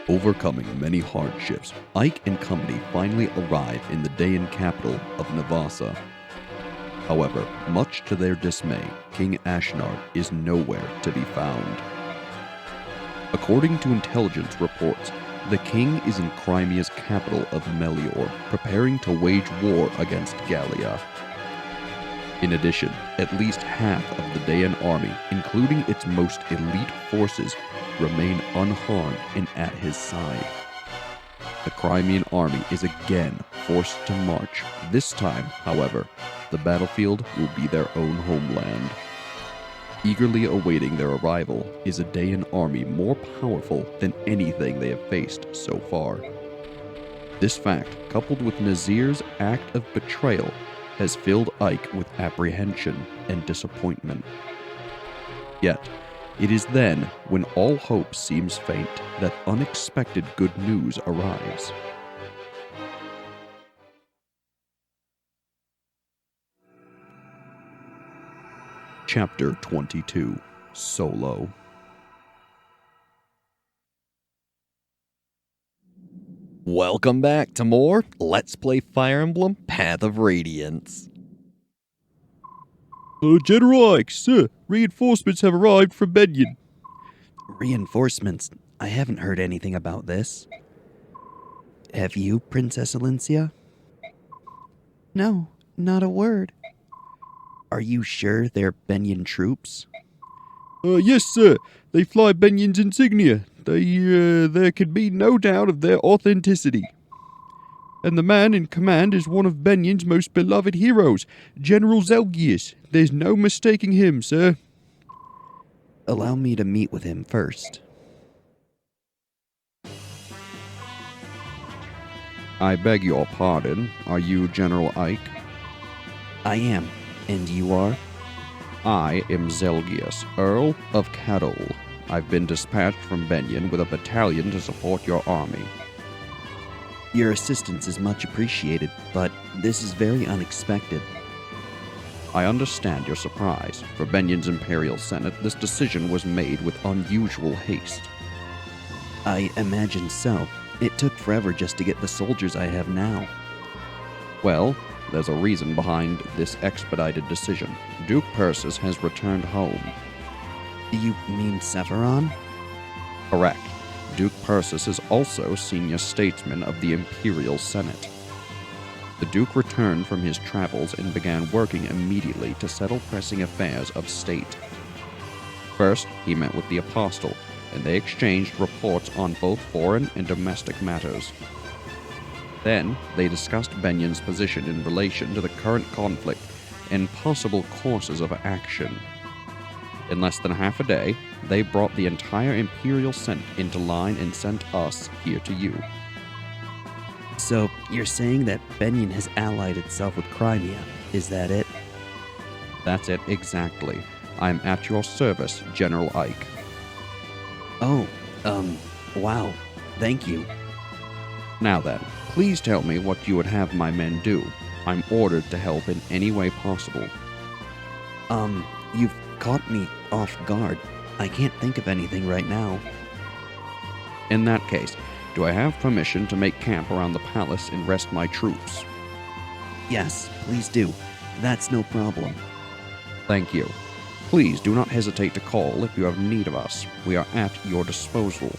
Overcoming many hardships, Ike and company finally arrive in the Dayan capital of Navasa. However, much to their dismay, King Ashnard is nowhere to be found. According to intelligence reports, the king is in Crimea's capital of Melior, preparing to wage war against Gallia. In addition, at least half of the Dayan army, including its most elite forces, remain unharmed and at his side. The Crimean army is again forced to march. This time, however, the battlefield will be their own homeland. Eagerly awaiting their arrival is a Dayan army more powerful than anything they have faced so far. This fact, coupled with Nazir's act of betrayal, has filled Ike with apprehension and disappointment. Yet, it is then, when all hope seems faint, that unexpected good news arrives. Chapter 22, Solo. Welcome back to more Let's Play Fire Emblem Path of Radiance. General Ike, sir, reinforcements have arrived from Benyon. Reinforcements? I haven't heard anything about this. Have you, Princess Alencia? No, not a word. Are you sure they're Benyon troops? Yes, sir. They fly Benyon's insignia. There can be no doubt of their authenticity. And the man in command is one of Benyon's most beloved heroes, General Zelgius. There's no mistaking him, sir. Allow me to meet with him first. I beg your pardon. Are you General Ike? I am. And you are? I am Zelgius, Earl of Cadol. I've been dispatched from Benyon with a battalion to support your army. Your assistance is much appreciated, but this is very unexpected. I understand your surprise. For Benyon's Imperial Senate, this decision was made with unusual haste. I imagine so. It took forever just to get the soldiers I have now. Well, there's a reason behind this expedited decision. Duke Persis has returned home. You mean Sephiron? Correct. Duke Persis is also senior statesman of the Imperial Senate. The Duke returned from his travels and began working immediately to settle pressing affairs of state. First, he met with the Apostle, and they exchanged reports on both foreign and domestic matters. Then, they discussed Benyon's position in relation to the current conflict and possible courses of action. In less than half a day, they brought the entire Imperial Senate into line and sent us here to you. So, you're saying that Benyon has allied itself with Crimea, is that it? That's it exactly. I'm at your service, General Ike. Oh, wow. Thank you. Now then, please tell me what you would have my men do. I'm ordered to help in any way possible. You've caught me off guard. I can't think of anything right now. In that case, do I have permission to make camp around the palace and rest my troops? Yes, please do. That's no problem. Thank you. Please do not hesitate to call if you have need of us. We are at your disposal.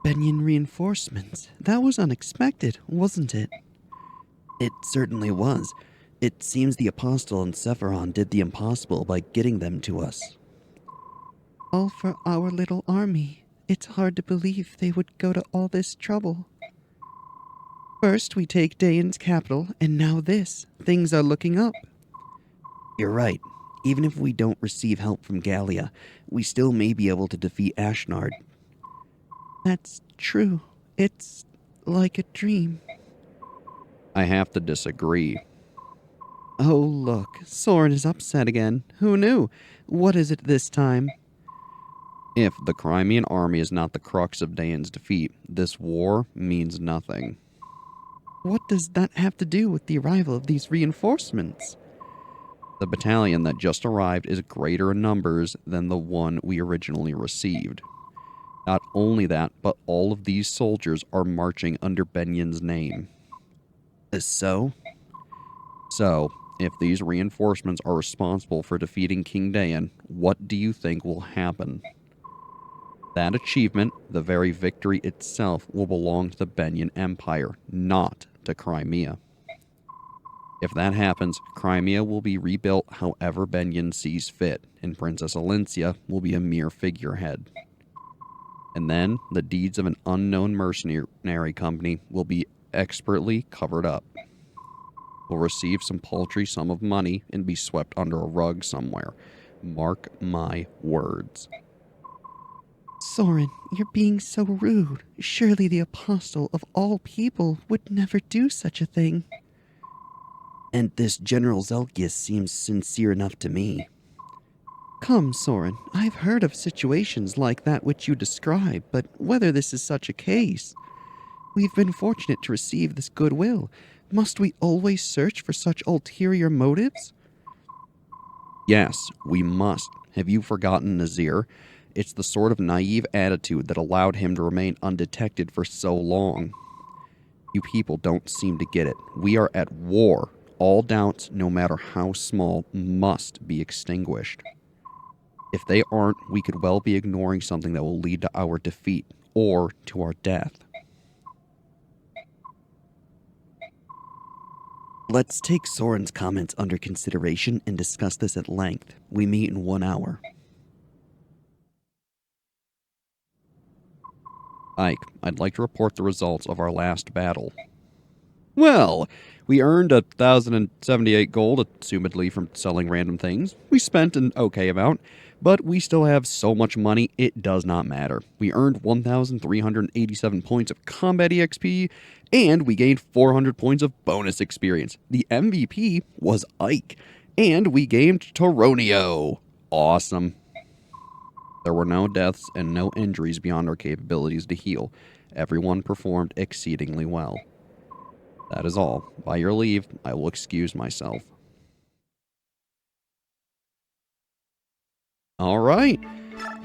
Benyon reinforcements. That was unexpected, wasn't it? It certainly was. It seems the Apostle and Sephiron did the impossible by getting them to us. All for our little army. It's hard to believe they would go to all this trouble. First we take Dayan's capital, and now this. Things are looking up. You're right. Even if we don't receive help from Gallia, we still may be able to defeat Ashnard. That's true. It's like a dream. I have to disagree. Oh, look. Soren is upset again. Who knew? What is it this time? If the Crimean army is not the crux of Dayan's defeat, this war means nothing. What does that have to do with the arrival of these reinforcements? The battalion that just arrived is greater in numbers than the one we originally received. Not only that, but all of these soldiers are marching under Benyen's name. So? So, if these reinforcements are responsible for defeating King Dayan, what do you think will happen? That achievement, the very victory itself, will belong to the Benyen Empire, not to Crimea. If that happens, Crimea will be rebuilt however Benyen sees fit, and Princess Alencia will be a mere figurehead. And then, the deeds of an unknown mercenary company will be expertly covered up. We'll receive some paltry sum of money and be swept under a rug somewhere. Mark my words. Soren, you're being so rude. Surely the apostle of all people would never do such a thing. And this General Zelkius seems sincere enough to me. Come, Soren, I've heard of situations like that which you describe, but whether this is such a case... We've been fortunate to receive this goodwill. Must we always search for such ulterior motives? Yes, we must. Have you forgotten Nazir? It's the sort of naive attitude that allowed him to remain undetected for so long. You people don't seem to get it. We are at war. All doubts, no matter how small, must be extinguished. If they aren't, we could well be ignoring something that will lead to our defeat, or to our death. Let's take Soren's comments under consideration and discuss this at length. We meet in 1 hour. Ike, I'd like to report the results of our last battle. Well, we earned 1,078 gold, assumedly from selling random things. We spent an okay amount, but we still have so much money, it does not matter. We earned 1,387 points of combat EXP, and we gained 400 points of bonus experience. The MVP was Ike, and we gamed Toronio. Awesome. There were no deaths and no injuries beyond our capabilities to heal. Everyone performed exceedingly well. That is all. By your leave, I will excuse myself. Alright,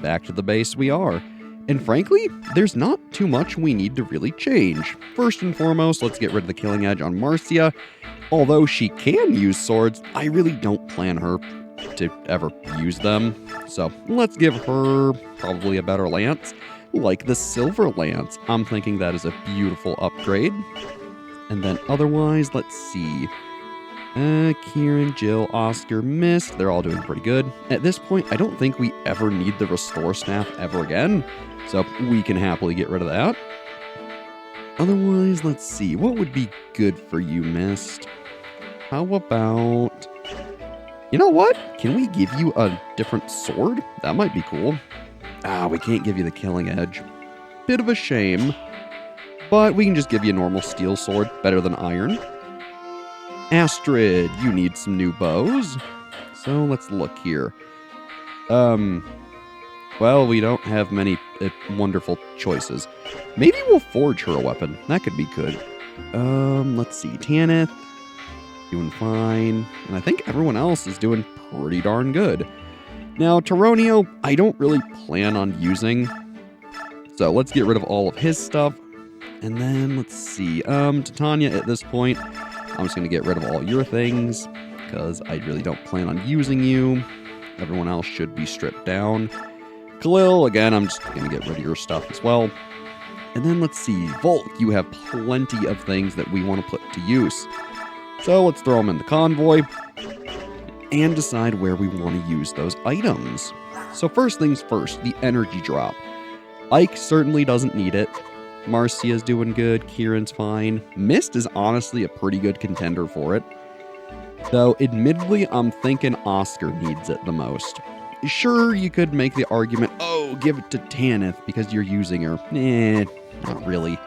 back to the base we are. And frankly, there's not too much we need to really change. First and foremost, let's get rid of the killing edge on Marcia. Although she can use swords, I really don't plan her to ever use them. So let's give her probably a better lance, like the Silver Lance. I'm thinking that is a beautiful upgrade. And then otherwise, let's see. Kieran, Jill, Oscar, Mist, they're all doing pretty good. At this point, I don't think we ever need the Restore Staff ever again, so we can happily get rid of that. Otherwise, let's see, what would be good for you, Mist? How about... You know what? Can we give you a different sword? That might be cool. We can't give you the Killing Edge. Bit of a shame. But we can just give you a normal steel sword, better than iron. Astrid, you need some new bows. So let's look here. Well, we don't have many wonderful choices. Maybe we'll forge her a weapon. That could be good. Let's see. Tanith, doing fine. And I think everyone else is doing pretty darn good. Now, Toronio, I don't really plan on using. So let's get rid of all of his stuff. And then, let's see. Titania, at this point, I'm just going to get rid of all your things, because I really don't plan on using you. Everyone else should be stripped down. Khalil, again, I'm just going to get rid of your stuff as well. And then let's see, Volk, you have plenty of things that we want to put to use. So let's throw them in the convoy, and decide where we want to use those items. So first things first, the energy drop. Ike certainly doesn't need it. Marcia's doing good, Kieran's fine. Mist is honestly a pretty good contender for it. Though, admittedly, I'm thinking Oscar needs it the most. Sure, you could make the argument, oh, give it to Tanith because you're using her. Not really.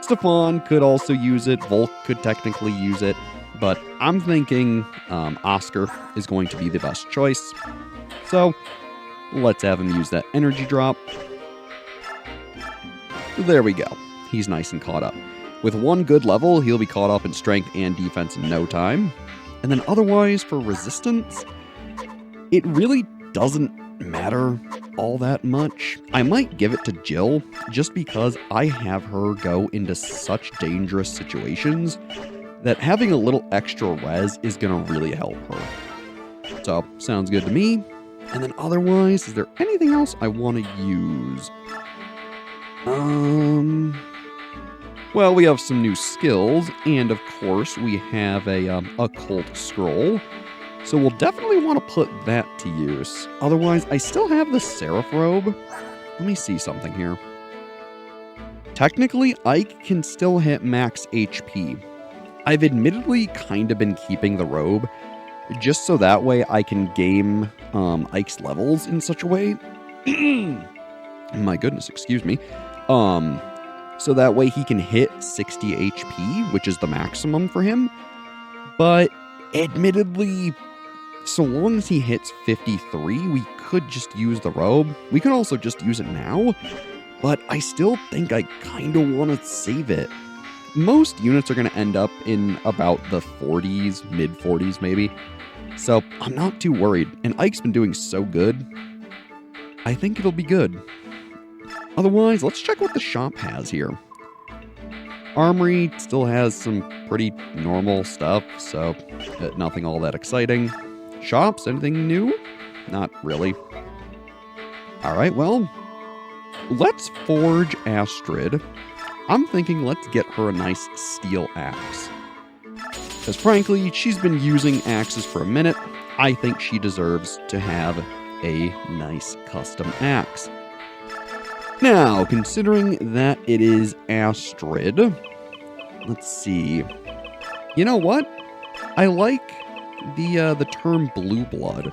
Stefan could also use it, Volk could technically use it, but I'm thinking Oscar is going to be the best choice. So, let's have him use that energy drop. There we go. He's nice and caught up. With one good level, he'll be caught up in strength and defense in no time. And then otherwise, for resistance, it really doesn't matter all that much. I might give it to Jill, just because I have her go into such dangerous situations that having a little extra res is going to really help her. So, sounds good to me. And then otherwise, is there anything else I want to use? Well, we have some new skills, and of course, we have a occult scroll. So we'll definitely want to put that to use. Otherwise, I still have the Seraph robe. Let me see something here. Technically, Ike can still hit max HP. I've admittedly kind of been keeping the robe, just so that way I can game Ike's levels in such a way. My goodness, excuse me. So that way he can hit 60 HP, which is the maximum for him. But admittedly, so long as he hits 53, we could just use the robe. We could also just use it now, but I still think I kind of want to save it. Most units are going to end up in about the 40s, mid 40s maybe. So I'm not too worried, and Ike's been doing so good. I think it'll be good. Otherwise, let's check what the shop has here. Armory still has some pretty normal stuff, so nothing all that exciting. Shops, anything new? Not really. Alright, well, let's forge Astrid. I'm thinking let's get her a nice steel axe. Because frankly, she's been using axes for a minute. I think she deserves to have a nice custom axe. Now, considering that it is Astrid, let's see. You know what? I like the term blue blood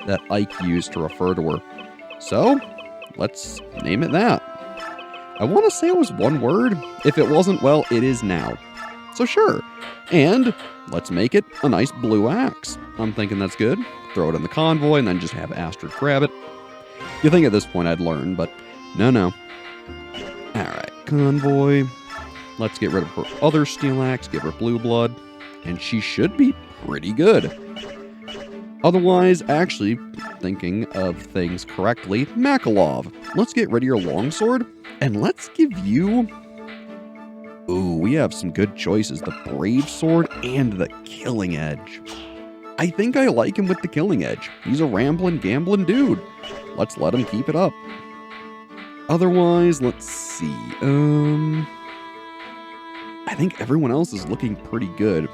that Ike used to refer to her. So, let's name it that. I want to say it was one word. If it wasn't, well, it is now. So sure. And let's make it a nice blue axe. I'm thinking that's good. Throw it in the convoy and then just have Astrid grab it. You think at this point I'd learn, but no. Alright, convoy. Let's get rid of her other steel axe, give her blue blood, and she should be pretty good. Otherwise, actually, thinking of things correctly, Makalov. Let's get rid of your longsword, and let's give you... Ooh, we have some good choices. The Brave Sword and the Killing Edge. I think I like him with the Killing Edge. He's a rambling, gambling dude. Let's let him keep it up. Otherwise, let's see. I think everyone else is looking pretty good.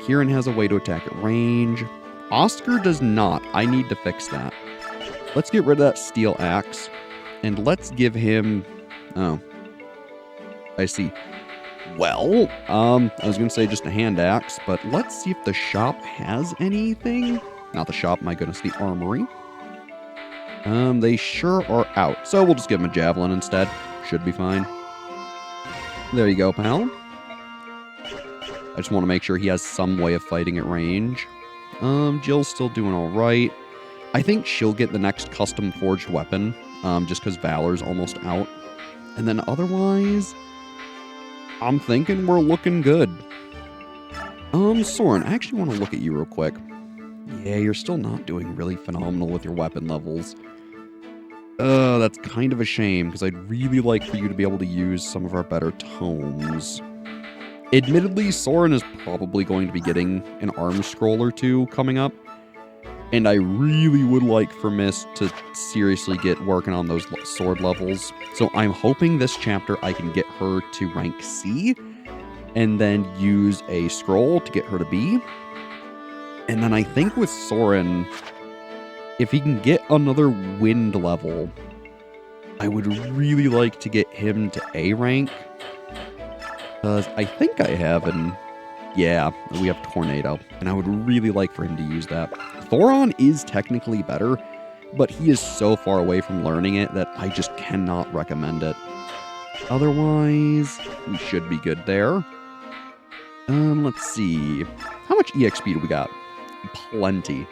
Kieran has a way to attack at range. Oscar does not. I need to fix that. Let's get rid of that steel axe. And let's give him... Oh. I see. Well, I was going to say just a hand axe, but let's see if the shop has anything. Not the shop, my goodness, the armory. They sure are out. So we'll just give him a javelin instead. Should be fine. There you go, pal. I just want to make sure he has some way of fighting at range. Jill's still doing alright. I think she'll get the next custom forged weapon, just because Valor's almost out. And then otherwise, I'm thinking we're looking good. Soren, I actually want to look at you real quick. Yeah, you're still not doing really phenomenal with your weapon levels. That's kind of a shame, because I'd really like for you to be able to use some of our better tomes. Admittedly, Soren is probably going to be getting an arm scroll or two coming up, and I really would like for Mist to seriously get working on those sword levels. So I'm hoping this chapter I can get her to rank C, and then use a scroll to get her to B. And then I think with Soren, if he can get another wind level, I would really like to get him to A rank. Because I think I have an... Yeah, we have Tornado. And I would really like for him to use that. Thoron is technically better, but he is so far away from learning it that I just cannot recommend it. Otherwise, we should be good there. Let's see. How much EXP do we got? Plenty.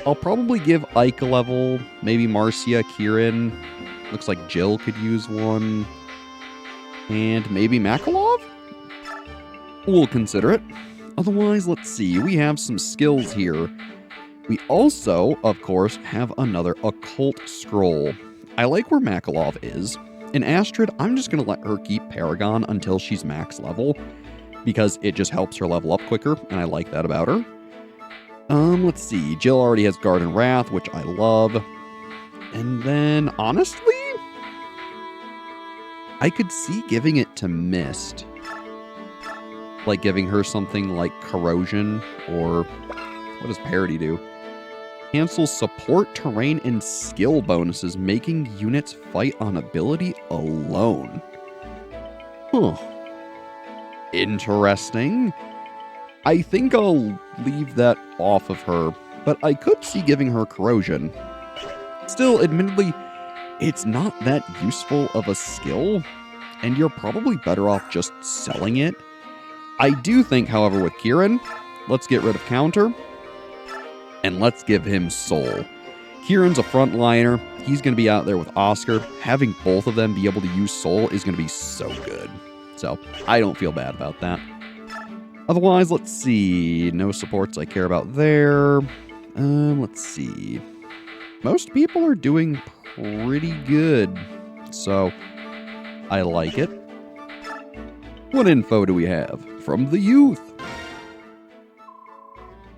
I'll probably give Ike a level, maybe Marcia, Kieran. Looks like Jill could use one. And maybe Makalov? We'll consider it. Otherwise, let's see, we have some skills here. We also, of course, have another occult scroll. I like where Makalov is. In Astrid, I'm just going to let her keep Paragon until she's max level, because it just helps her level up quicker, and I like that about her. Let's see, Jill already has Garden Wrath, which I love. And then, honestly, I could see giving it to Mist. Like giving her something like Corrosion, or what does Parity do? Cancel support, terrain, and skill bonuses, making units fight on ability alone. Huh. Interesting. I think I'll leave that off of her, but I could see giving her Corrosion. Still, admittedly, it's not that useful of a skill, and you're probably better off just selling it. I do think, however, with Kieran, let's get rid of Counter, and let's give him Soul. Kieran's a frontliner. He's going to be out there with Oscar. Having both of them be able to use Soul is going to be so good. So, I don't feel bad about that. Otherwise, let's see. No supports I care about there. Let's see. Most people are doing pretty good. So, I like it. What info do we have from the youth?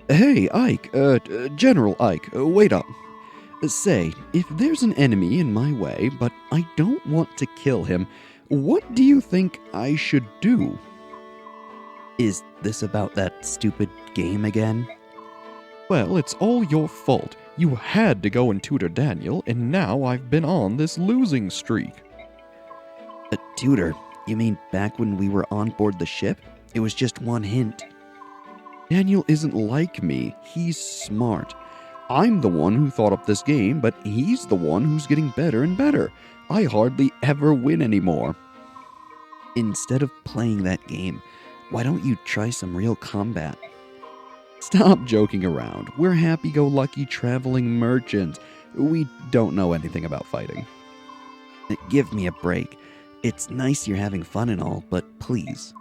Hey, Ike, General Ike, wait up. Say, if there's an enemy in my way, but I don't want to kill him, what do you think I should do? Is this about that stupid game again? Well, it's all your fault. You had to go and tutor Daniel, and now I've been on this losing streak. Tutor? You mean back when we were on board the ship? It was just one hint. Daniel isn't like me. He's smart. I'm the one who thought up this game, but he's the one who's getting better and better. I hardly ever win anymore. Instead of playing that game, why don't you try some real combat? Stop joking around. We're happy-go-lucky traveling merchants. We don't know anything about fighting. Give me a break. It's nice you're having fun and all, but please,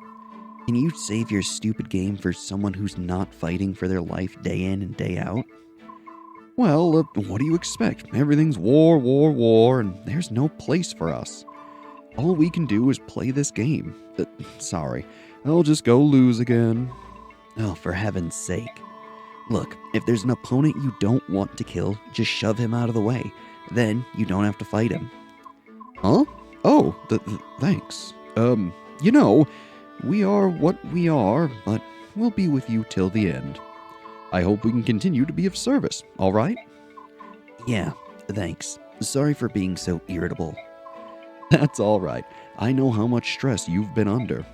can you save your stupid game for someone who's not fighting for their life day in and day out? Well, what do you expect? Everything's war, war, war, and there's no place for us. All we can do is play this game. Sorry, I'll just go lose again. Oh, for heaven's sake. Look, if there's an opponent you don't want to kill, just shove him out of the way. Then you don't have to fight him. Huh? Oh, thanks. We are what we are, but we'll be with you till the end. I hope we can continue to be of service, all right? Yeah, thanks. Sorry for being so irritable. That's all right. I know how much stress you've been under.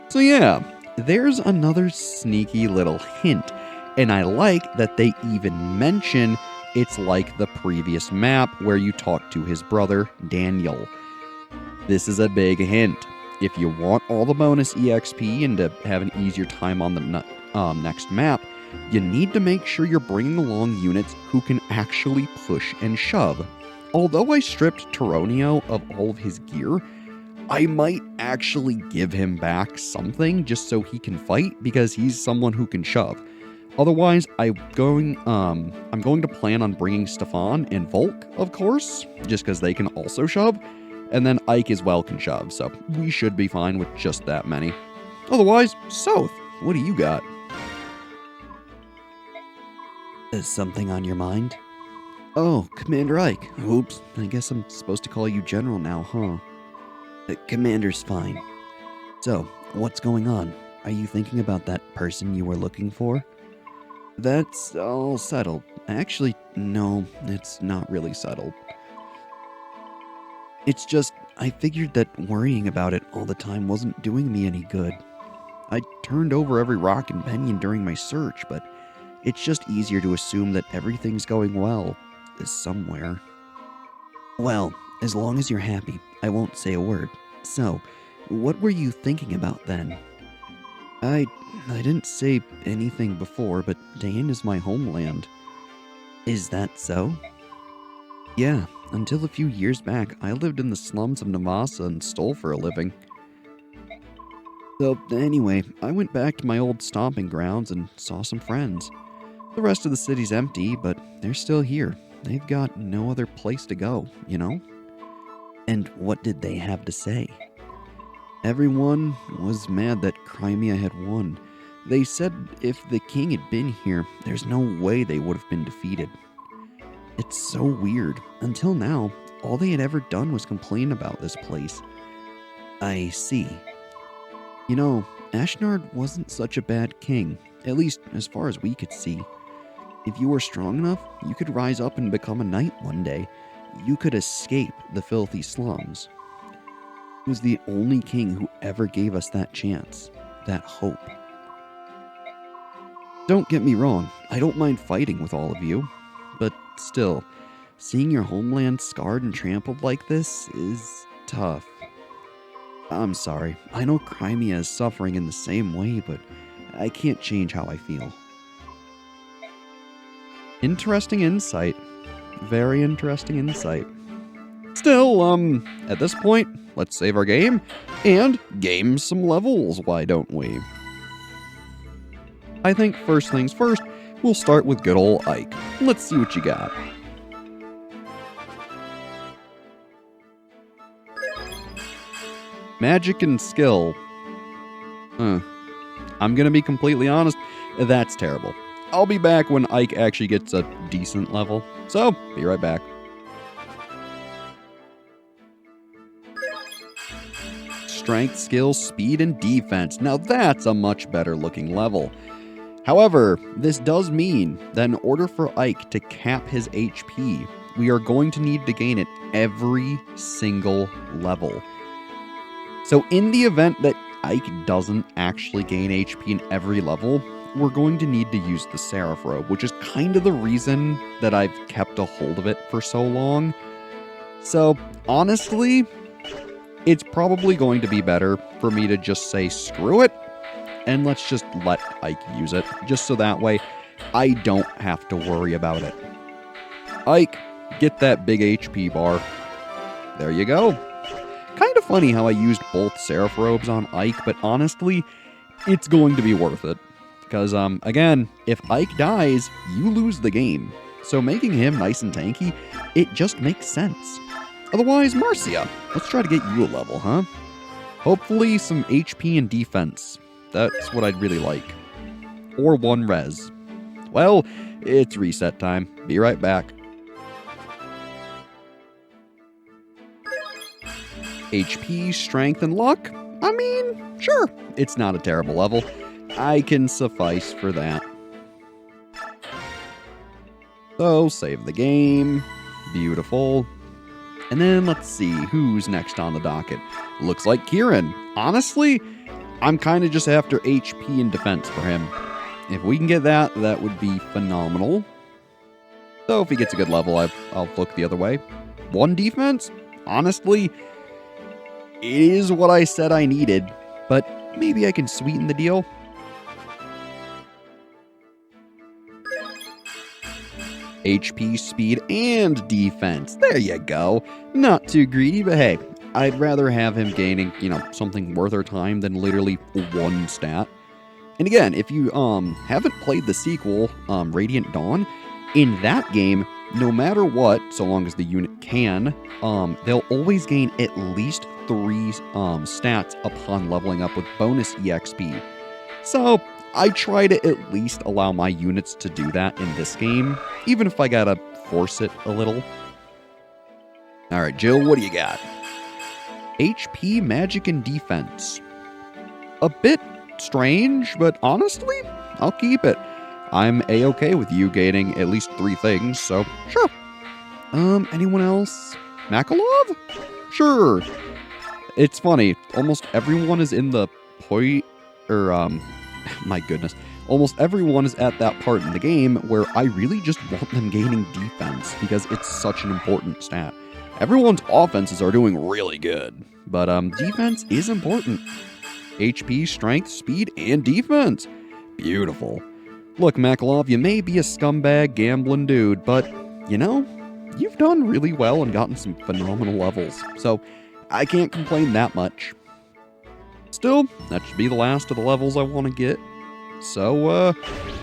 So yeah, there's another sneaky little hint, and I like that they even mention it's like the previous map where you talk to his brother, Daniel. This is a big hint. If you want all the bonus EXP and to have an easier time on the next map, you need to make sure you're bringing along units who can actually push and shove. Although I stripped Tironio of all of his gear, I might actually give him back something just so he can fight because he's someone who can shove. Otherwise, I'm going to plan on bringing Stefan and Volk, of course, just because they can also shove. And then Ike as well can shove, so we should be fine with just that many. Otherwise, South, what do you got? Is something on your mind? Oh, Commander Ike. Oops, I guess I'm supposed to call you General now, huh? Commander's fine. So, what's going on? Are you thinking about that person you were looking for? That's all settled. Actually, no, it's not really settled. It's just, I figured that worrying about it all the time wasn't doing me any good. I turned over every rock and pinion during my search, but it's just easier to assume that everything's going well, somewhere. Well, as long as you're happy, I won't say a word. So, what were you thinking about then? I didn't say anything before, but Dayan is my homeland. Is that so? Yeah, until a few years back, I lived in the slums of Navasa and stole for a living. So, anyway, I went back to my old stomping grounds and saw some friends. The rest of the city's empty, but they're still here. They've got no other place to go, you know? And what did they have to say? Everyone was mad that Crimea had won. They said if the king had been here, there's no way they would have been defeated. It's so weird. Until now, all they had ever done was complain about this place. I see. You know, Ashnard wasn't such a bad king, at least as far as we could see. If you were strong enough, you could rise up and become a knight one day. You could escape the filthy slums. He was the only king who ever gave us that chance, that hope. Don't get me wrong, I don't mind fighting with all of you, but still, seeing your homeland scarred and trampled like this is tough. I'm sorry, I know Crimea is suffering in the same way, but I can't change how I feel. Interesting insight. Very interesting insight. Still, at this point, let's save our game and game some levels, why don't we? I think first things first, we'll start with good old Ike. Let's see what you got. Magic and skill. I'm gonna be completely honest, that's terrible. I'll be back when Ike actually gets a decent level, so be right back. Strength, skill, speed, and defense. Now that's a much better looking level. However, this does mean that in order for Ike to cap his HP, we are going to need to gain it every single level. So in the event that Ike doesn't actually gain HP in every level, we're going to need to use the Seraph Robe, which is kind of the reason that I've kept a hold of it for so long. So, honestly, it's probably going to be better for me to just say screw it, and let's just let Ike use it, just so that way I don't have to worry about it. Ike, get that big HP bar. There you go. Kind of funny how I used both Seraph Robes on Ike, but honestly, it's going to be worth it. Because, again, if Ike dies, you lose the game. So making him nice and tanky, it just makes sense. Otherwise, Marcia, let's try to get you a level, huh? Hopefully some HP and defense. That's what I'd really like. Or one res. Well, it's reset time. Be right back. HP, strength, and luck? I mean, sure, it's not a terrible level. I can suffice for that. So, save the game. Beautiful. And then let's see who's next on the docket. Looks like Kieran. Honestly, I'm kind of just after HP and defense for him. If we can get that, that would be phenomenal. So if he gets a good level, I'll look the other way. One defense? Honestly, it is what I said I needed, but maybe I can sweeten the deal. HP, speed, and defense. There you go. Not too greedy, but hey, I'd rather have him gaining, something worth our time than literally one stat. And again, if you haven't played the sequel, Radiant Dawn, in that game, no matter what, so long as the unit can, they'll always gain at least 3 stats upon leveling up with bonus EXP. So, I try to at least allow my units to do that in this game, even if I gotta force it a little. Alright, Jill, what do you got? HP, magic, and defense. A bit strange, but honestly, I'll keep it. I'm a-okay with you gaining at least 3 things, so sure. Anyone else? Makalov? Sure. It's funny, almost everyone is in the my goodness. Almost everyone is at that part in the game where I really just want them gaining defense because it's such an important stat. Everyone's offenses are doing really good, but defense is important. HP, strength, speed, and defense. Beautiful. Look, Makalov, you may be a scumbag gambling dude, but, you've done really well and gotten some phenomenal levels, so I can't complain that much. Still, that should be the last of the levels I want to get. So,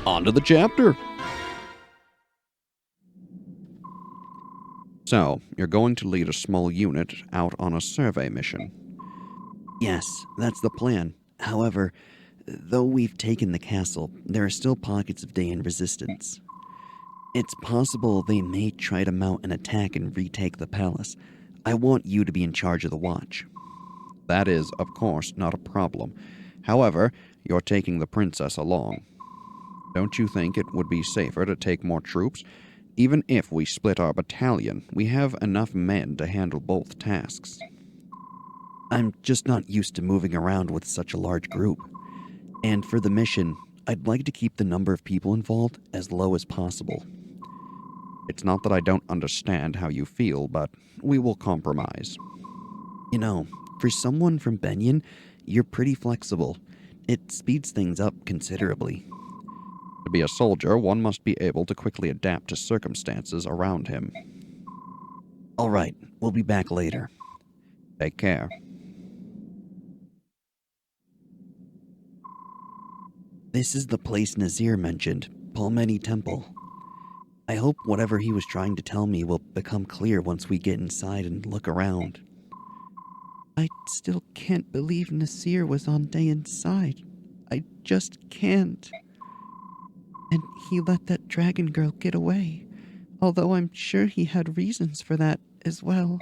on to the chapter. So, you're going to lead a small unit out on a survey mission. Yes, that's the plan. However, though we've taken the castle, there are still pockets of Dayan resistance. It's possible they may try to mount an attack and retake the palace. I want you to be in charge of the watch. That is, of course, not a problem. However, you're taking the princess along. Don't you think it would be safer to take more troops? Even if we split our battalion, we have enough men to handle both tasks. I'm just not used to moving around with such a large group. And for the mission, I'd like to keep the number of people involved as low as possible. It's not that I don't understand how you feel, but we will compromise. You know, for someone from Benyon, you're pretty flexible. It speeds things up considerably. To be a soldier, one must be able to quickly adapt to circumstances around him. All right, we'll be back later. Take care. This is the place Nazir mentioned, Palmeni Temple. I hope whatever he was trying to tell me will become clear once we get inside and look around. I still can't believe Nasir was on Dayan's side. I just can't. And he let that dragon girl get away, although I'm sure he had reasons for that as well.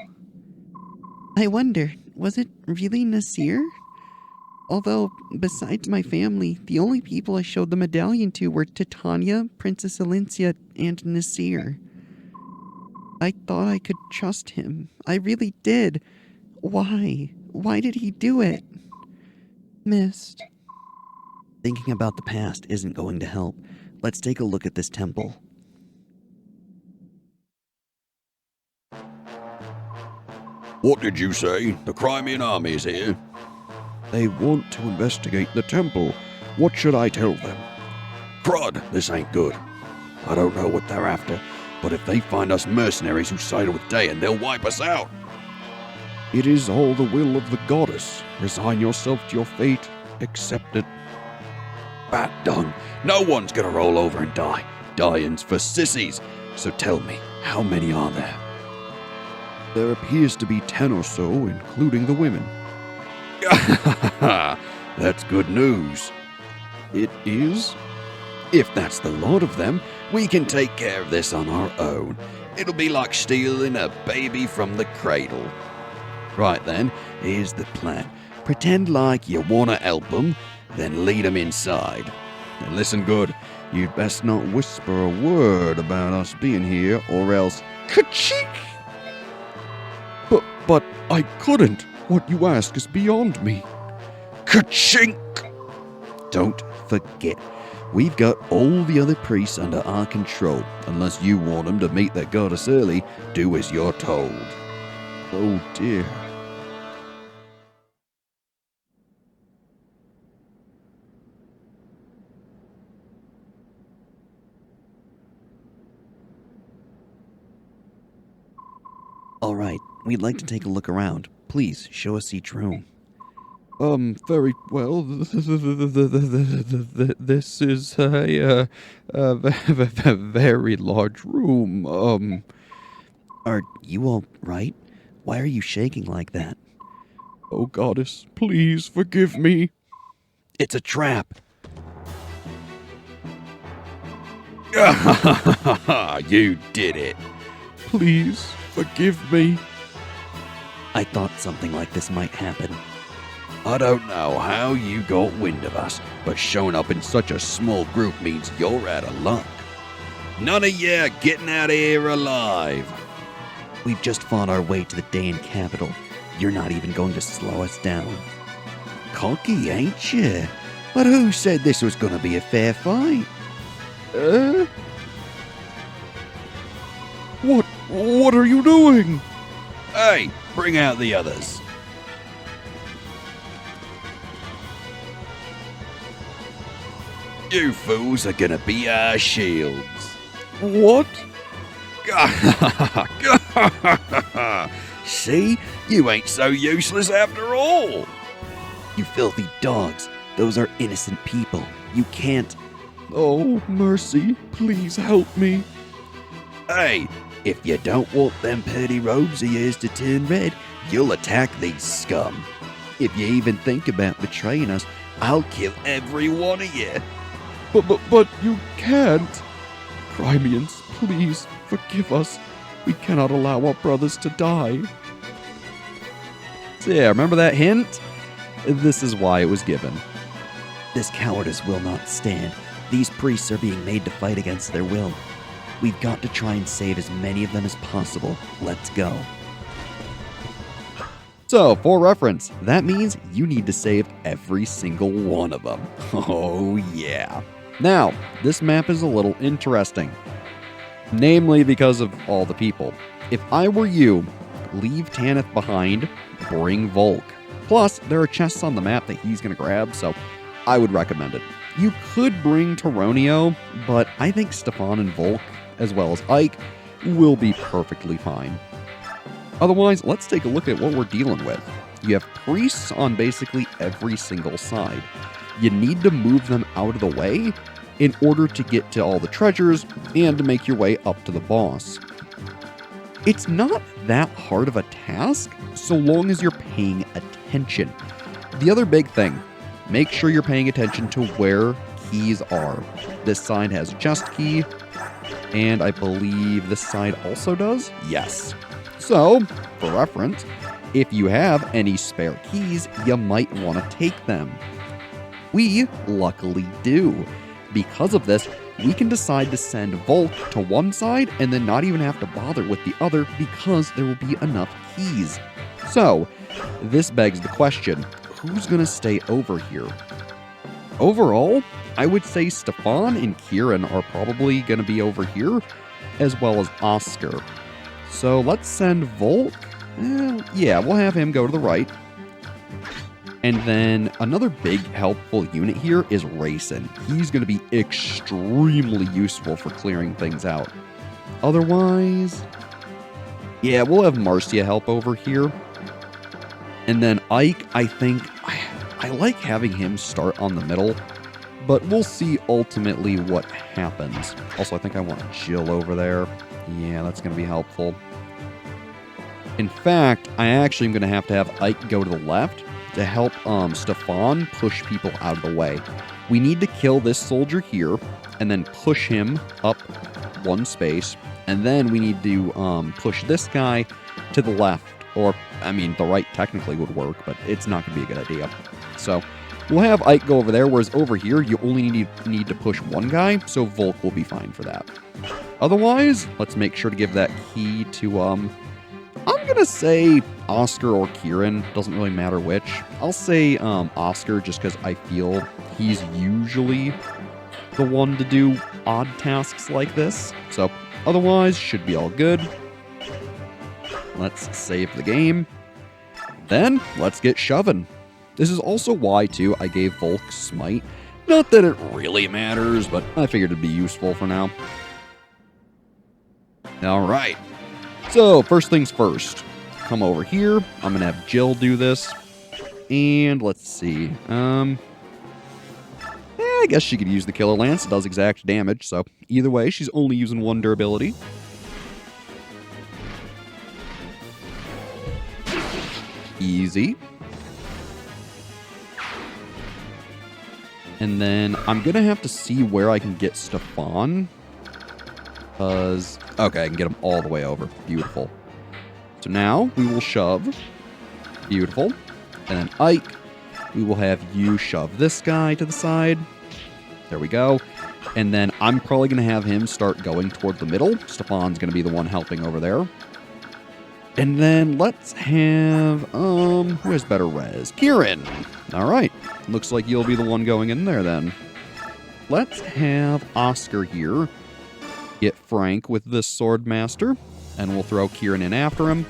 I wonder, was it really Nasir? Although, besides my family, the only people I showed the medallion to were Titania, Princess Alincia, and Nasir. I thought I could trust him. I really did. Why? Why did he do it? Mist. Thinking about the past isn't going to help. Let's take a look at this temple. What did you say? The Crimean Army is here? They want to investigate the temple. What should I tell them? Crud, this ain't good. I don't know what they're after, but if they find us mercenaries who sided with Dayan, they'll wipe us out. It is all the will of the goddess. Resign yourself to your fate. Accept it. Bat dung. No one's gonna roll over and die. Dying's for sissies. So tell me, how many are there? There appears to be 10 or so, including the women. That's good news. It is? If that's the lot of them, we can take care of this on our own. It'll be like stealing a baby from the cradle. Right then, here's the plan. Pretend like you want to help them, then lead them inside. And listen good, You'd best not whisper a word about us being here, or else... Ka-chink! But I couldn't. What you ask is beyond me. ka-chink! Don't forget, we've got all the other priests under our control. Unless you want them to meet their goddess early, do as you're told. Oh dear. All right, we'd like to take a look around. Please, show us each room. Very well. This is a very large room. Are you all right? Why are you shaking like that? Oh, goddess, please forgive me. It's a trap. You did it. Please forgive me. I thought something like this might happen. I don't know how you got wind of us, but showing up in such a small group means you're out of luck. None of you are getting out of here alive. We've just fought our way to the Dayan capital. You're not even going to slow us down. Cocky, ain't you? But who said this was going to be a fair fight? What are you doing? Hey, bring out the others. You fools are gonna be our shields. What? See? You ain't so useless after all. You filthy dogs. Those are innocent people. You can't. Oh, mercy, please help me. Hey, if you don't want them petty robes of yours to turn red, you'll attack these scum. If you even think about betraying us, I'll kill every one of you. But you can't. Crimeans, please forgive us. We cannot allow our brothers to die. So yeah, remember that hint? This is why it was given. This cowardice will not stand. These priests are being made to fight against their will. We've got to try and save as many of them as possible. Let's go. So, for reference, that means you need to save every single one of them. Oh yeah. Now, this map is a little interesting. Namely because of all the people. If I were you, leave Tanith behind, bring Volk. Plus, there are chests on the map that he's going to grab, so I would recommend it. You could bring Taronio, but I think Stefan and Volk, as well as Ike, will be perfectly fine. Otherwise, let's take a look at what we're dealing with. You have priests on basically every single side. You need to move them out of the way in order to get to all the treasures and to make your way up to the boss. It's not that hard of a task, so long as you're paying attention. The other big thing, make sure you're paying attention to where keys are. This side has chest key, and I believe this side also does? Yes. So, for reference, if you have any spare keys, you might want to take them. We luckily do. Because of this, we can decide to send Volk to one side and then not even have to bother with the other because there will be enough keys. So, this begs the question, who's going to stay over here? Overall, I would say Stefan and Kieran are probably going to be over here, as well as Oscar. So let's send Volk. Yeah, we'll have him go to the right. And then another big helpful unit here is Rayson. He's going to be extremely useful for clearing things out. Otherwise, yeah, we'll have Marcia help over here. And then Ike, I think, I like having him start on the middle, but we'll see ultimately what happens. Also, I think I want Jill over there. Yeah, that's going to be helpful. In fact, I actually am going to have Ike go to the left to help Stefan push people out of the way. We need to kill this soldier here and then push him up one space. And then we need to push this guy to the left. Or, I mean, the right technically would work, but it's not going to be a good idea. So, we'll have Ike go over there, whereas over here, you only need to push one guy, so Volk will be fine for that. Otherwise, let's make sure to give that key to, I'm going to say Oscar or Kieran. Doesn't really matter which. I'll say Oscar just because I feel he's usually the one to do odd tasks like this. So, otherwise, should be all good. Let's save the game. Then, let's get shoving. This is also why, too, I gave Volk Smite. Not that it really matters, but I figured it'd be useful for now. Alright. So, first things first. Come over here. I'm going to have Jill do this. And let's see. I guess she could use the Killer Lance. It does exact damage, so either way, she's only using one durability. Easy. And then I'm going to have to see where I can get Stefan. Because, okay, I can get him all the way over. Beautiful. So now we will shove. Beautiful. And then Ike, we will have you shove this guy to the side. There we go. And then I'm probably going to have him start going toward the middle. Stefan's going to be the one helping over there. And then let's have, who has better res? Kieran. All right. Looks like you'll be the one going in there then. Let's have Oscar here get Frank with this Sword Master, and we'll throw Kieran in after him.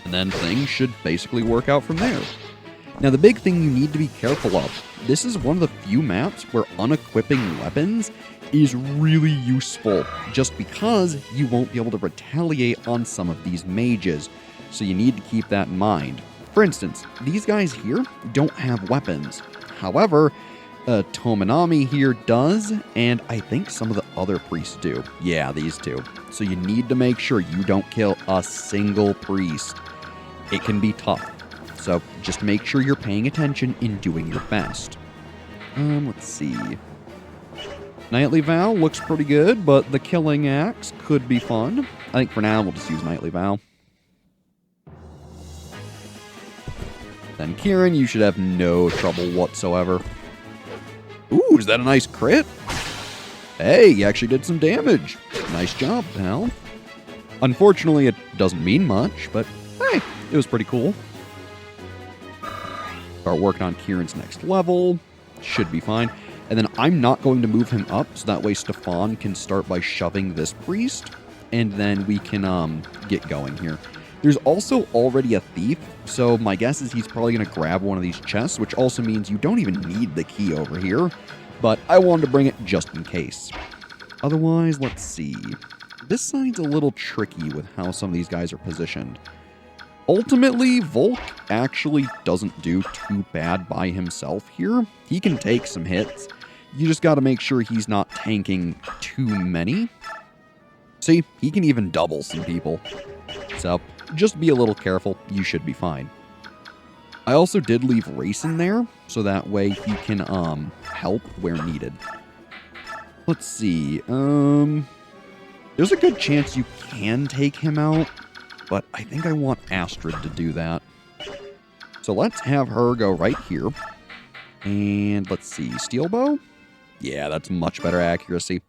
And then things should basically work out from there. Now, the big thing you need to be careful of, this is one of the few maps where unequipping weapons is really useful, just because you won't be able to retaliate on some of these mages. So you need to keep that in mind. For instance, these guys here don't have weapons. However, Tomonami here does, and I think some of the other priests do. Yeah, these two. So you need to make sure you don't kill a single priest. It can be tough. So just make sure you're paying attention in doing your best. Let's see. Knightly Vow looks pretty good, but the Killing Axe could be fun. I think for now we'll just use Knightly Vow. Then Kieran, you should have no trouble whatsoever. Ooh, is that a nice crit? Hey, you actually did some damage. Nice job, pal. Unfortunately, it doesn't mean much, but hey, it was pretty cool. Start working on Kieran's next level. Should be fine. And then I'm not going to move him up, so that way Stefan can start by shoving this priest, and then we can get going here. There's also already a thief, so my guess is he's probably going to grab one of these chests, which also means you don't even need the key over here, but I wanted to bring it just in case. Otherwise, let's see. This side's a little tricky with how some of these guys are positioned. Ultimately, Volk actually doesn't do too bad by himself here. He can take some hits. You just got to make sure he's not tanking too many. See, he can even double some people. So, just be a little careful. You should be fine. I also did leave Racing there, so that way he can help where needed. Let's see. There's a good chance you can take him out, but I think I want Astrid to do that. So let's have her go right here. And let's see, Steel Bow? Yeah, that's much better accuracy.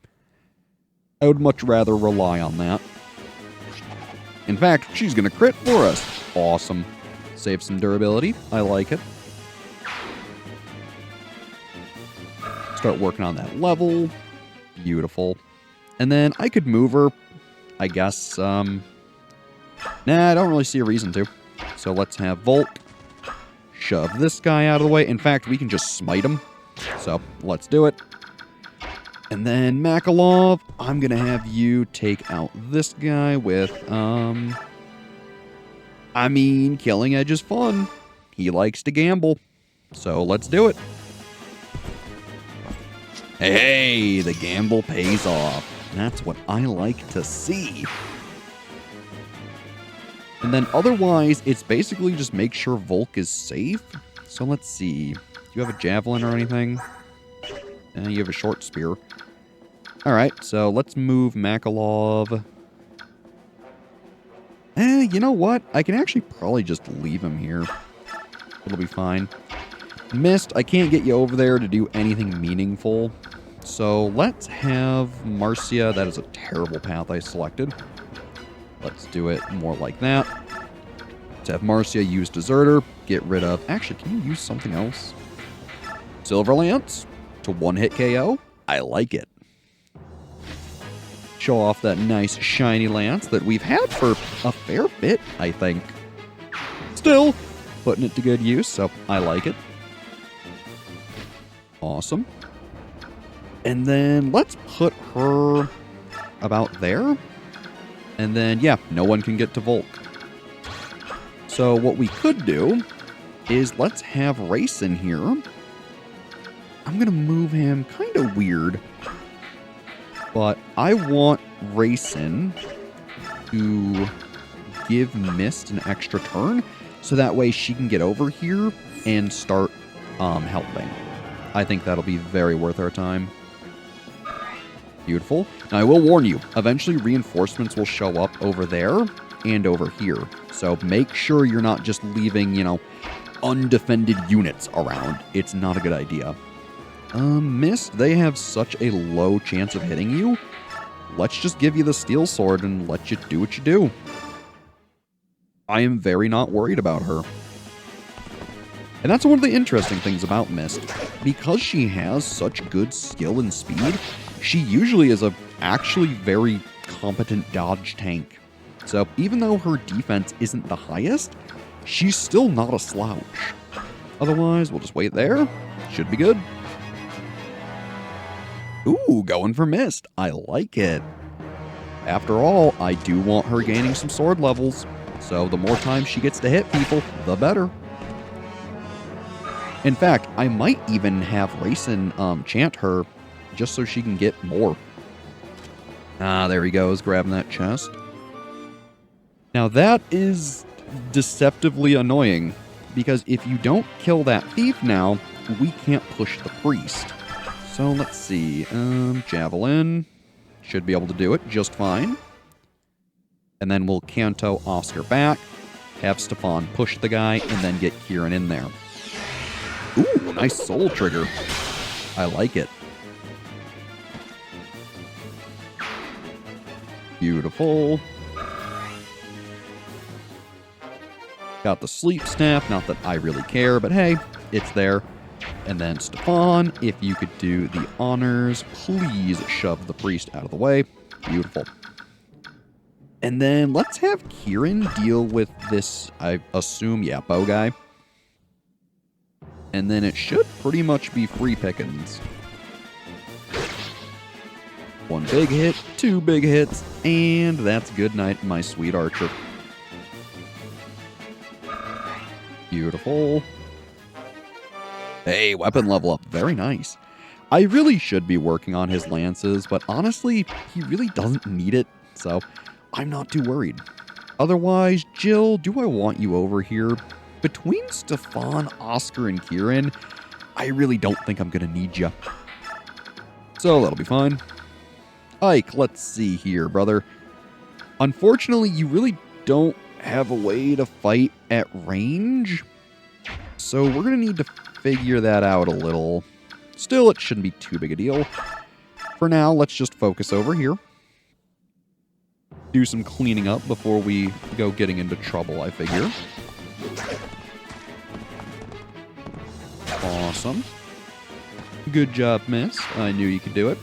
I would much rather rely on that. In fact, she's going to crit for us. Awesome. Save some durability. I like it. Start working on that level. Beautiful. And then I could move her, I guess. Nah, I don't really see a reason to. So let's have Volk shove this guy out of the way. In fact, we can just smite him. So let's do it. And then Makalov, I'm going to have you take out this guy with, I mean, Killing Edge is fun. He likes to gamble. So let's do it. Hey, the gamble pays off. That's what I like to see. And then otherwise, it's basically just make sure Volk is safe. So let's see. Do you have a javelin or anything? You have a short spear. Alright, so let's move Makalov. You know what? I can actually probably just leave him here. It'll be fine. Mist, I can't get you over there to do anything meaningful. So let's have Marcia. That is a terrible path I selected. Let's do it more like that. Let's have Marcia use Deserter. Get rid of... Actually, can you use something else? Silver Lance to one-hit KO. I like it. Show off that nice shiny lance that we've had for a fair bit, I think. Still, putting it to good use, so I like it. Awesome. And then let's put her about there. And then, yeah, no one can get to Volk. So what we could do is let's have Race in here. I'm going to move him kind of weird. But I want Racin to give Mist an extra turn, so that way she can get over here and start helping. I think that'll be very worth our time. Beautiful. Now, I will warn you, eventually reinforcements will show up over there and over here. So make sure you're not just leaving, you know, undefended units around. It's not a good idea. Mist, they have such a low chance of hitting you. Let's just give you the steel sword and let you do what you do. I am very not worried about her. And that's one of the interesting things about Mist. Because she has such good skill and speed, she usually is a actually very competent dodge tank. So even though her defense isn't the highest, she's still not a slouch. Otherwise, we'll just wait there. Should be good. Ooh, going for Mist. I like it. After all, I do want her gaining some sword levels. So the more time she gets to hit people, the better. In fact, I might even have Rayson chant her just so she can get more. Ah, there he goes, grabbing that chest. Now that is deceptively annoying, because if you don't kill that thief now, we can't push the priest. So let's see, Javelin should be able to do it just fine. And then we'll Canto Oscar back, have Stefan push the guy, and then get Kieran in there. Ooh, nice soul trigger. I like it. Beautiful. Got the sleep staff, not that I really care, but hey, it's there. And then Stefan, if you could do the honors, please shove the priest out of the way. Beautiful. And then let's have Kieran deal with this, I assume, yeah, bow guy. And then it should pretty much be free pickings. One big hit, two big hits, and that's good night, my sweet archer. Beautiful. Hey, weapon level up. Very nice. I really should be working on his lances, but honestly, he really doesn't need it, so I'm not too worried. Otherwise, Jill, do I want you over here? Between Stefan, Oscar, and Kieran, I really don't think I'm going to need you. So that'll be fine. Ike, let's see here, brother. Unfortunately, you really don't have a way to fight at range. So we're going to need to figure that out a little. Still, it shouldn't be too big a deal. For now, let's just focus over here. Do some cleaning up before we go getting into trouble, I figure. Awesome. Good job, miss. I knew you could do it.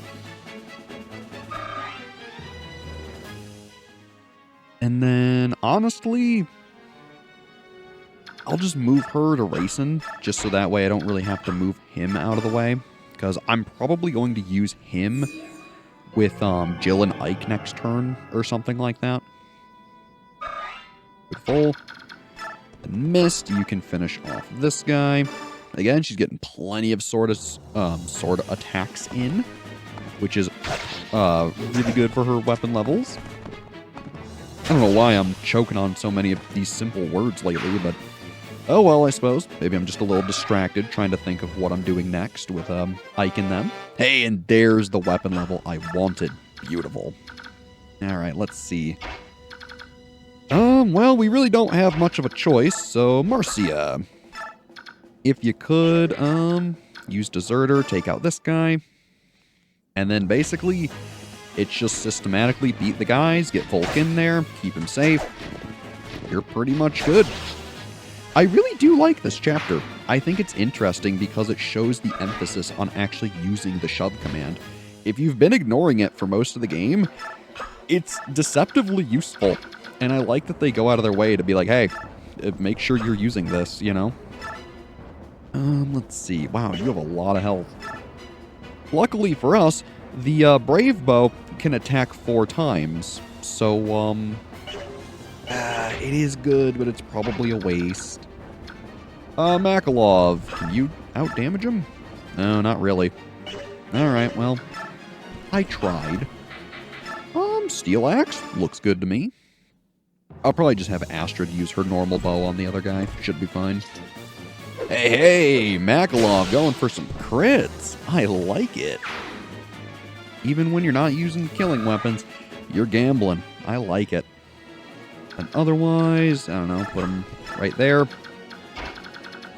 And then, honestly, I'll just move her to Rayson, just so that way I don't really have to move him out of the way. Because I'm probably going to use him with Jill and Ike next turn, or something like that. Beautiful. And Mist, you can finish off this guy. Again, she's getting plenty of sword attacks in, which is really good for her weapon levels. I don't know why I'm choking on so many of these simple words lately, but oh well, I suppose. Maybe I'm just a little distracted trying to think of what I'm doing next with Ike and them. Hey, and there's the weapon level I wanted. Beautiful. Alright, let's see. Well, we really don't have much of a choice, so Marcia. If you could, use Deserter, take out this guy. And then basically, it's just systematically beat the guys, get Volk in there, keep him safe. You're pretty much good. I really do like this chapter. I think it's interesting because it shows the emphasis on actually using the shove command. If you've been ignoring it for most of the game, it's deceptively useful. And I like that they go out of their way to be like, hey, make sure you're using this, you know? Let's see. Wow, you have a lot of health. Luckily for us, the Brave Bow can attack 4 times. So, it is good, but it's probably a waste. Makalov, can you out-damage him? No, not really. Alright, well, I tried. Steel Axe, looks good to me. I'll probably just have Astrid use her normal bow on the other guy. Should be fine. Hey, Makalov going for some crits. I like it. Even when you're not using killing weapons, you're gambling. I like it. And otherwise, I don't know, put him right there.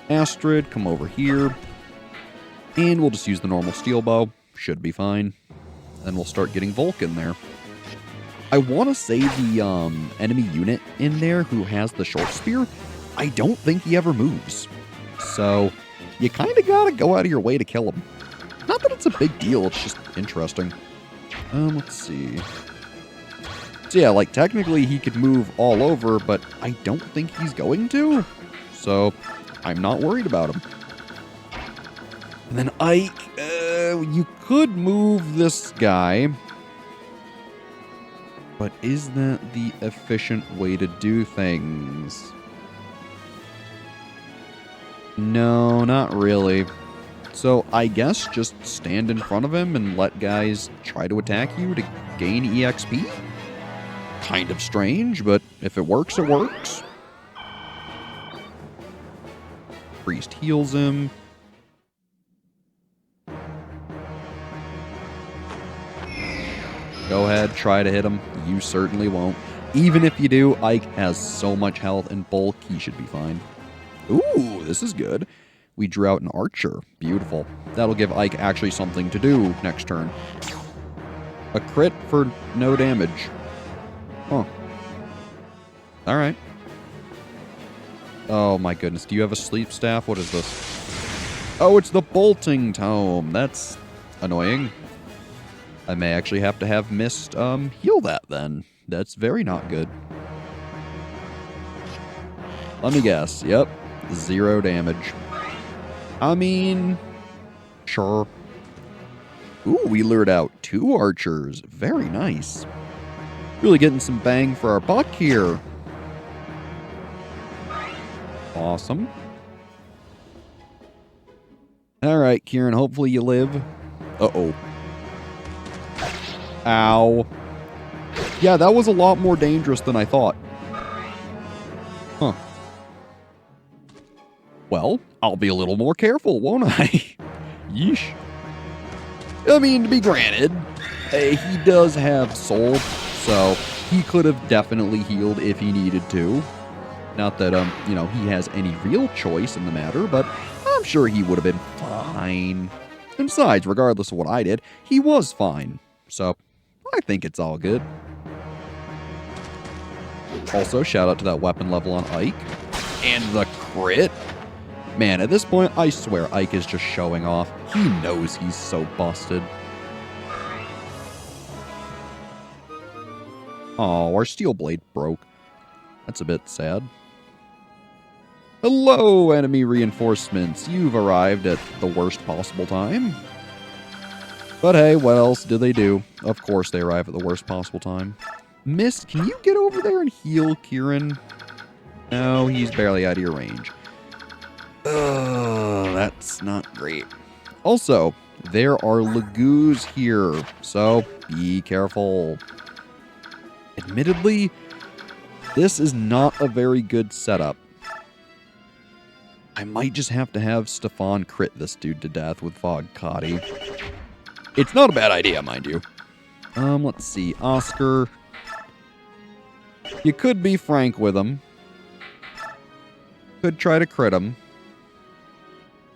Astrid, come over here. And we'll just use the normal steel bow. Should be fine. Then we'll start getting Volk in there. I want to say the enemy unit in there who has the short spear, I don't think he ever moves. So you kind of got to go out of your way to kill him. Not that it's a big deal, it's just interesting. Let's see. So yeah, like technically he could move all over, but I don't think he's going to. So I'm not worried about him. And then Ike, you could move this guy. But is that the efficient way to do things? No, not really. So I guess just stand in front of him and let guys try to attack you to gain EXP? Kind of strange, but if it works, it works. Priest heals him. Go ahead, try to hit him. You certainly won't. Even if you do, Ike has so much health and bulk, he should be fine. Ooh, this is good. We drew out an archer. Beautiful. That'll give Ike actually something to do next turn. A crit for no damage. Huh. Alright. Oh my goodness. Do you have a sleep staff? What is this? Oh, it's the bolting tome. That's annoying. I may actually have to have Mist heal that then. That's very not good. Let me guess. Yep. 0 damage. I mean, sure. Ooh, we lured out 2 archers. Very nice. Really getting some bang for our buck here. Awesome. Alright, Kieran, hopefully you live. Uh-oh. Ow. Yeah, that was a lot more dangerous than I thought. Huh. Well, I'll be a little more careful, won't I? Yeesh. I mean, to be granted, he does have soul, so he could have definitely healed if he needed to. Not that, you know, he has any real choice in the matter, but I'm sure he would have been fine. And besides, regardless of what I did, he was fine. So, I think it's all good. Also, shout out to that weapon level on Ike. And the crit. Man, at this point, I swear Ike is just showing off. He knows he's so busted. Oh, our steel blade broke. That's a bit sad. Hello, enemy reinforcements. You've arrived at the worst possible time. But hey, what else do they do? Of course they arrive at the worst possible time. Mist, can you get over there and heal Kieran? No, he's barely out of your range. That's not great. Also, there are Lagoos here, so be careful. Admittedly, this is not a very good setup. I might just have to have Stefan crit this dude to death with Fog Cotty. It's not a bad idea, mind you. Let's see. Oscar. You could be frank with him. Could try to crit him.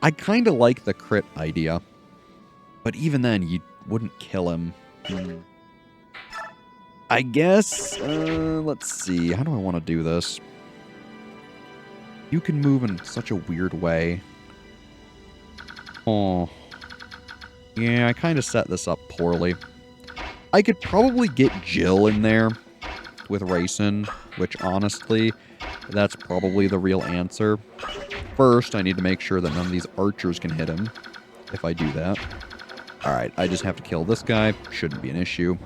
I kind of like the crit idea. But even then, you wouldn't kill him. I guess, let's see. How do I want to do this? You can move in such a weird way. Oh. Yeah, I kind of set this up poorly. I could probably get Jill in there with Rayson, which honestly, that's probably the real answer. First, I need to make sure that none of these archers can hit him if I do that. Alright, I just have to kill this guy. Shouldn't be an issue.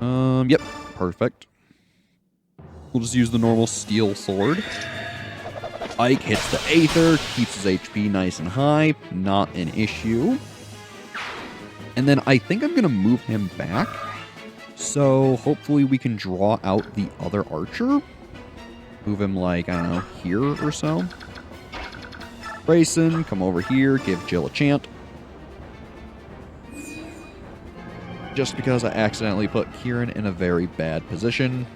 Yep, perfect. We'll just use the normal steel sword. Ike hits the Aether, keeps his HP nice and high, not an issue. And then I think I'm going to move him back, so hopefully we can draw out the other archer. Move him like, I don't know, here or so. Grayson, come over here, give Jill a chant. Just because I accidentally put Kieran in a very bad position.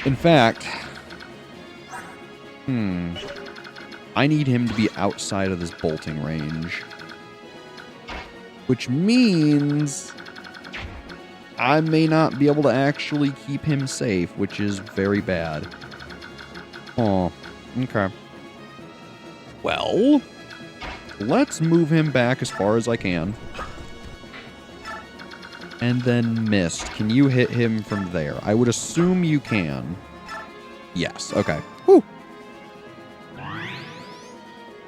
In fact, I need him to be outside of this bolting range. Which means I may not be able to actually keep him safe, which is very bad. Oh, okay. Well, let's move him back as far as I can. And then Mist. Can you hit him from there? I would assume you can. Yes, okay. Whew.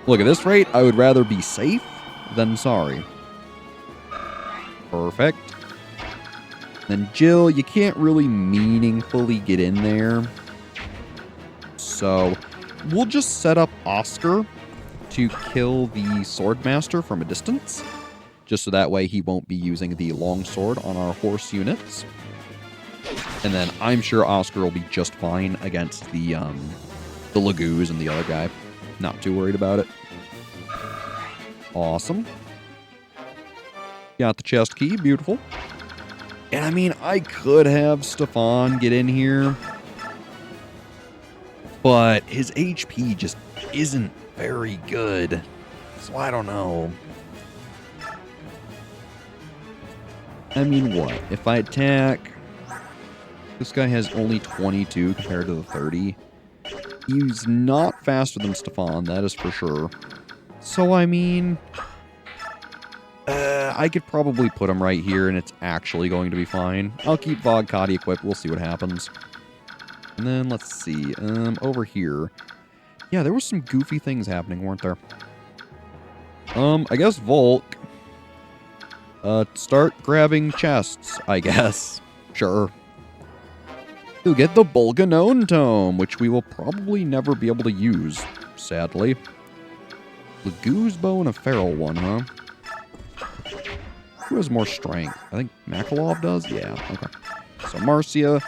Look, at this rate, I would rather be safe than sorry. Perfect. Then Jill, you can't really meaningfully get in there. So we'll just set up Oscar to kill the Swordmaster from a distance. Just so that way he won't be using the longsword on our horse units. And then I'm sure Oscar will be just fine against the Lagoos and the other guy. Not too worried about it. Awesome. Got the chest key. Beautiful. And I mean, I could have Stefan get in here. But his HP just isn't very good. So I don't know. I mean, what? If I attack... This guy has only 22 compared to the 30. He's not faster than Stefan, that is for sure. So, I mean... I could probably put him right here, and it's actually going to be fine. I'll keep Vodkati equipped. We'll see what happens. And then, let's see. Over here. Yeah, there was some goofy things happening, weren't there? I guess Volk. Start grabbing chests, I guess. Sure. You'll get the Bolganone Tome, which we will probably never be able to use, sadly. Lagoo's bow and a feral one, huh? Who has more strength? I think Makalov does? Yeah, okay. So Marcia,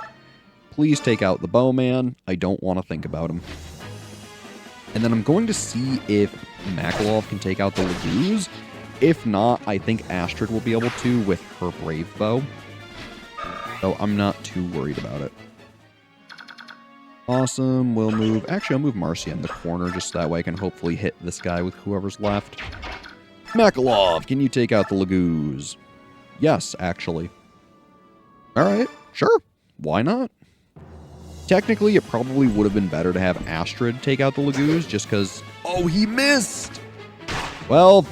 please take out the bowman. I don't want to think about him. And then I'm going to see if Makalov can take out the Lagoos. If not, I think Astrid will be able to with her brave bow. So I'm not too worried about it. Awesome, we'll move... Actually, I'll move Marcia in the corner, just that way I can hopefully hit this guy with whoever's left. Makalov, can you take out the Lagoos? Yes, actually. Alright, sure. Why not? Technically, it probably would have been better to have Astrid take out the Lagoos, just because... Oh, he missed! Well,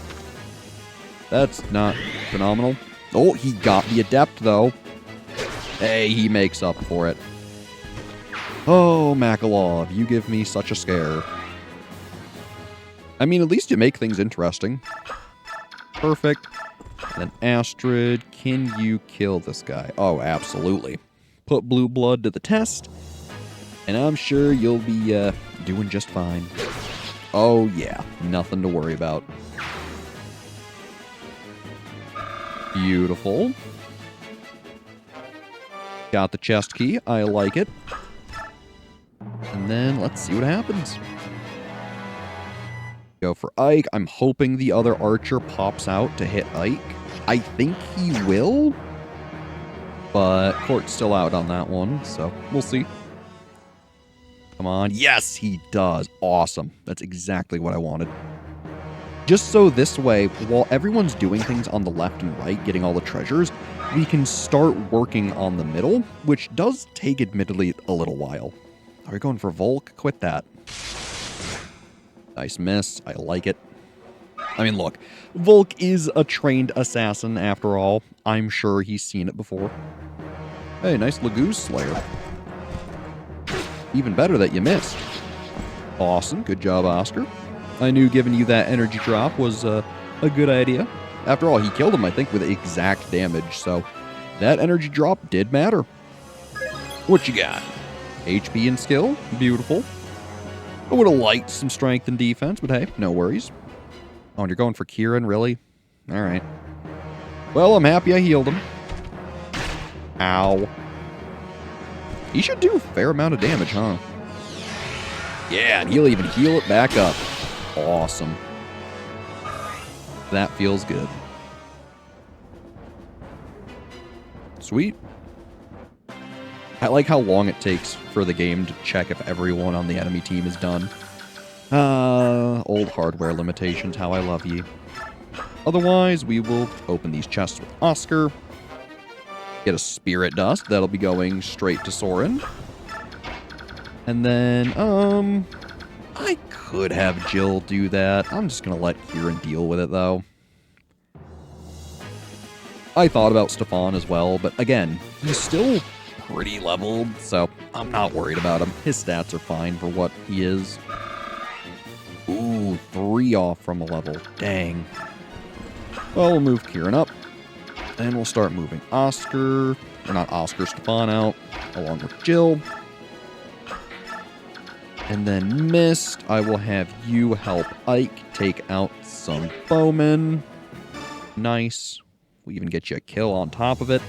that's not phenomenal. Oh, he got the Adept, though. Hey, he makes up for it. Oh, Makalov, you give me such a scare. I mean, at least you make things interesting. Perfect. And then Astrid, can you kill this guy? Oh, absolutely. Put blue blood to the test, and I'm sure you'll be doing just fine. Oh, yeah, nothing to worry about. Beautiful. Got the chest key. I like it. And then let's see what happens. Go for Ike. I'm hoping the other archer pops out to hit Ike. I think he will. But Court's still out on that one, so we'll see. Come on. Yes, he does. Awesome. That's exactly what I wanted. Just so this way, while everyone's doing things on the left and right, getting all the treasures, we can start working on the middle, which does take admittedly a little while. Are we going for Volk? Quit that. Nice miss. I like it. I mean, look, Volk is a trained assassin after all. I'm sure he's seen it before. Hey, nice Lagoos Slayer. Even better that you missed. Awesome. Good job, Oscar. I knew giving you that energy drop was a good idea. After all, he killed him, I think, with exact damage, so that energy drop did matter. What you got? HP and skill. Beautiful. I would have liked some strength and defense, but hey, no worries. Oh, and you're going for Kieran, really? Alright. Well, I'm happy I healed him. Ow. He should do a fair amount of damage, huh? Yeah, and he'll even heal it back up. Awesome. That feels good. Sweet. I like how long it takes for the game to check if everyone on the enemy team is done. Old hardware limitations, how I love ye. Otherwise, we will open these chests with Oscar. Get a Spirit Dust. That'll be going straight to Soren. And then, I could have Jill do that. I'm just going to let Kieran deal with it, though. I thought about Stefan as well, but again, he's still pretty leveled, so I'm not worried about him. His stats are fine for what he is. Ooh, 3 off from a level. Dang. Well, we'll move Kieran up. And we'll start moving Oscar, or not Oscar, Stefan out, along with Jill. And then Mist, I will have you help Ike take out some bowmen. Nice. We even get you a kill on top of it.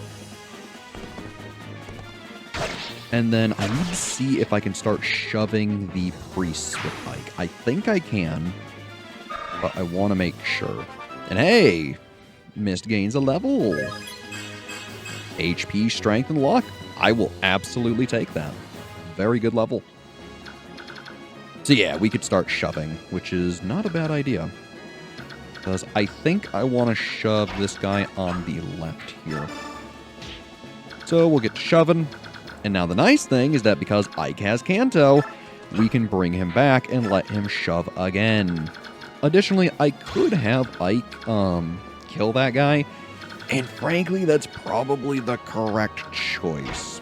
And then I need to see if I can start shoving the priests with Ike. I think I can, but I want to make sure. And hey, Mist gains a level. HP, strength, and luck. I will absolutely take that. Very good level. So yeah, we could start shoving, which is not a bad idea. Because I think I want to shove this guy on the left here. So we'll get to shoving. And now the nice thing is that because Ike has Kanto, we can bring him back and let him shove again. Additionally, I could have Ike kill that guy. And frankly, that's probably the correct choice.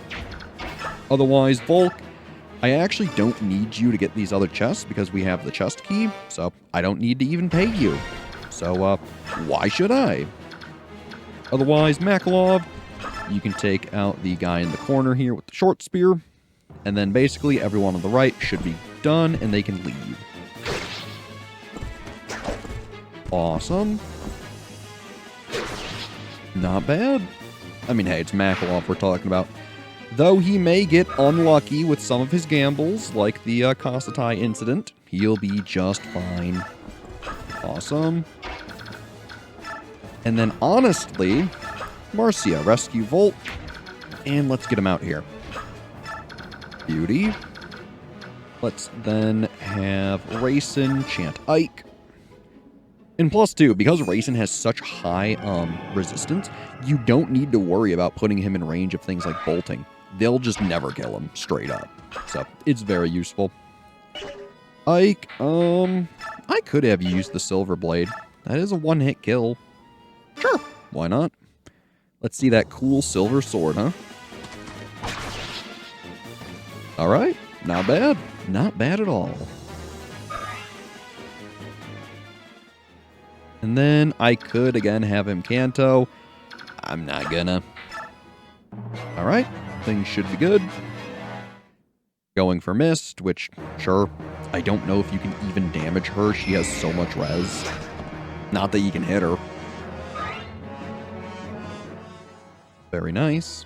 Otherwise, Volk, I actually don't need you to get these other chests because we have the chest key, so I don't need to even pay you. So, why should I? Otherwise, Makalov, you can take out the guy in the corner here with the short spear, and then basically everyone on the right should be done, and they can leave. Awesome. Not bad. I mean, hey, it's Makalov we're talking about. Though he may get unlucky with some of his gambles, like the Kosatai incident, he'll be just fine. Awesome. And then, honestly, Marcia, rescue Volt, and let's get him out here. Beauty. Let's then have Rayson chant Ike. And plus, too, because Rayson has such high resistance, you don't need to worry about putting him in range of things like bolting. They'll just never kill him, straight up. So, it's very useful. Ike, I could have used the Silver Blade. That is a one-hit kill. Sure, why not? Let's see that cool silver sword, huh? Alright, not bad. Not bad at all. And then I could, again, have him Kanto. I'm not gonna. Alright, things should be good. Going for Mist, which, sure, I don't know if you can even damage her. She has so much res. Not that you can hit her. Very nice.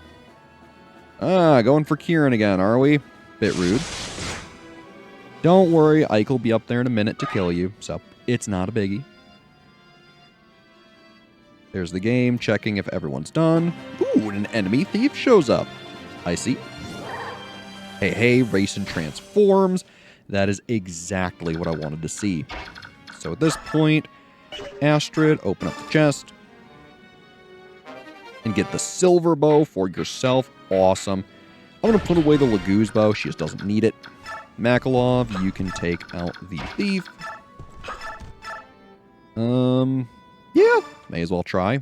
Going for Kieran again, are we? Bit rude. Don't worry, Ike will be up there in a minute to kill you, so it's not a biggie. There's the game, checking if everyone's done. Ooh, an enemy thief shows up. I see. Hey, Rayson transforms. That is exactly what I wanted to see. So at this point, Astrid, open up the chest. And get the silver bow for yourself. Awesome. I'm going to put away the Laguz bow. She just doesn't need it. Makalov, you can take out the thief. Yeah, may as well try.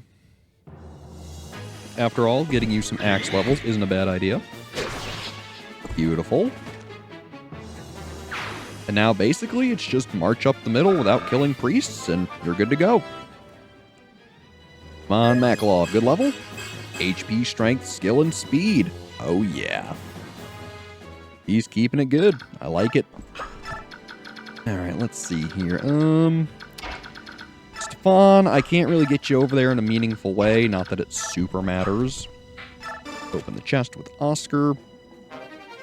After all, getting you some axe levels isn't a bad idea. Beautiful. And now basically it's just march up the middle without killing priests and you're good to go. Come on, Makalov, good level. HP, strength, skill, and speed. Oh yeah. He's keeping it good. I like it. Alright, let's see here. Stefan, I can't really get you over there in a meaningful way. Not that it super matters. Open the chest with Oscar.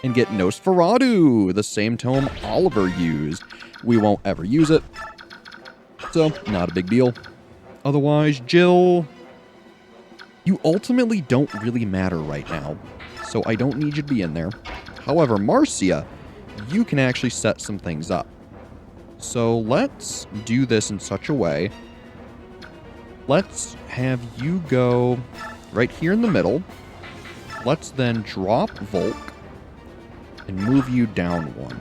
And get Nosferatu, the same tome Oliver used. We won't ever use it. So, not a big deal. Otherwise, Jill, you ultimately don't really matter right now. So I don't need you to be in there. However, Marcia, you can actually set some things up. So let's do this in such a way. Let's have you go right here in the middle. Let's then drop Volk and move you down one.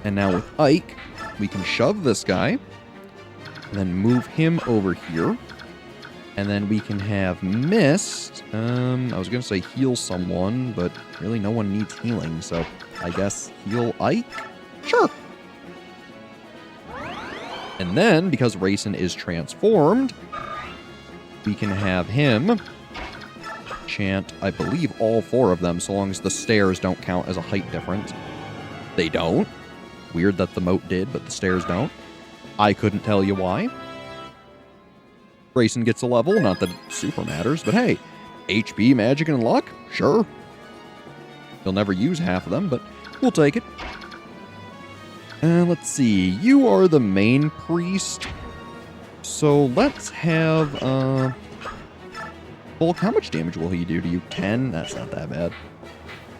And now with Ike, we can shove this guy and then move him over here. And then we can have Mist. I was going to say heal someone, but really no one needs healing. So I guess heal Ike? Sure. And then, because Rayson is transformed, we can have him chant, I believe, all 4 of them, so long as the stairs don't count as a height difference. They don't. Weird that the moat did, but the stairs don't. I couldn't tell you why. Grayson gets a level, not that it super matters, but hey, HP, magic, and luck? Sure. He'll never use half of them, but we'll take it. Let's see, you are the main priest, so let's have, Volk, how much damage will he do to you? 10? That's not that bad.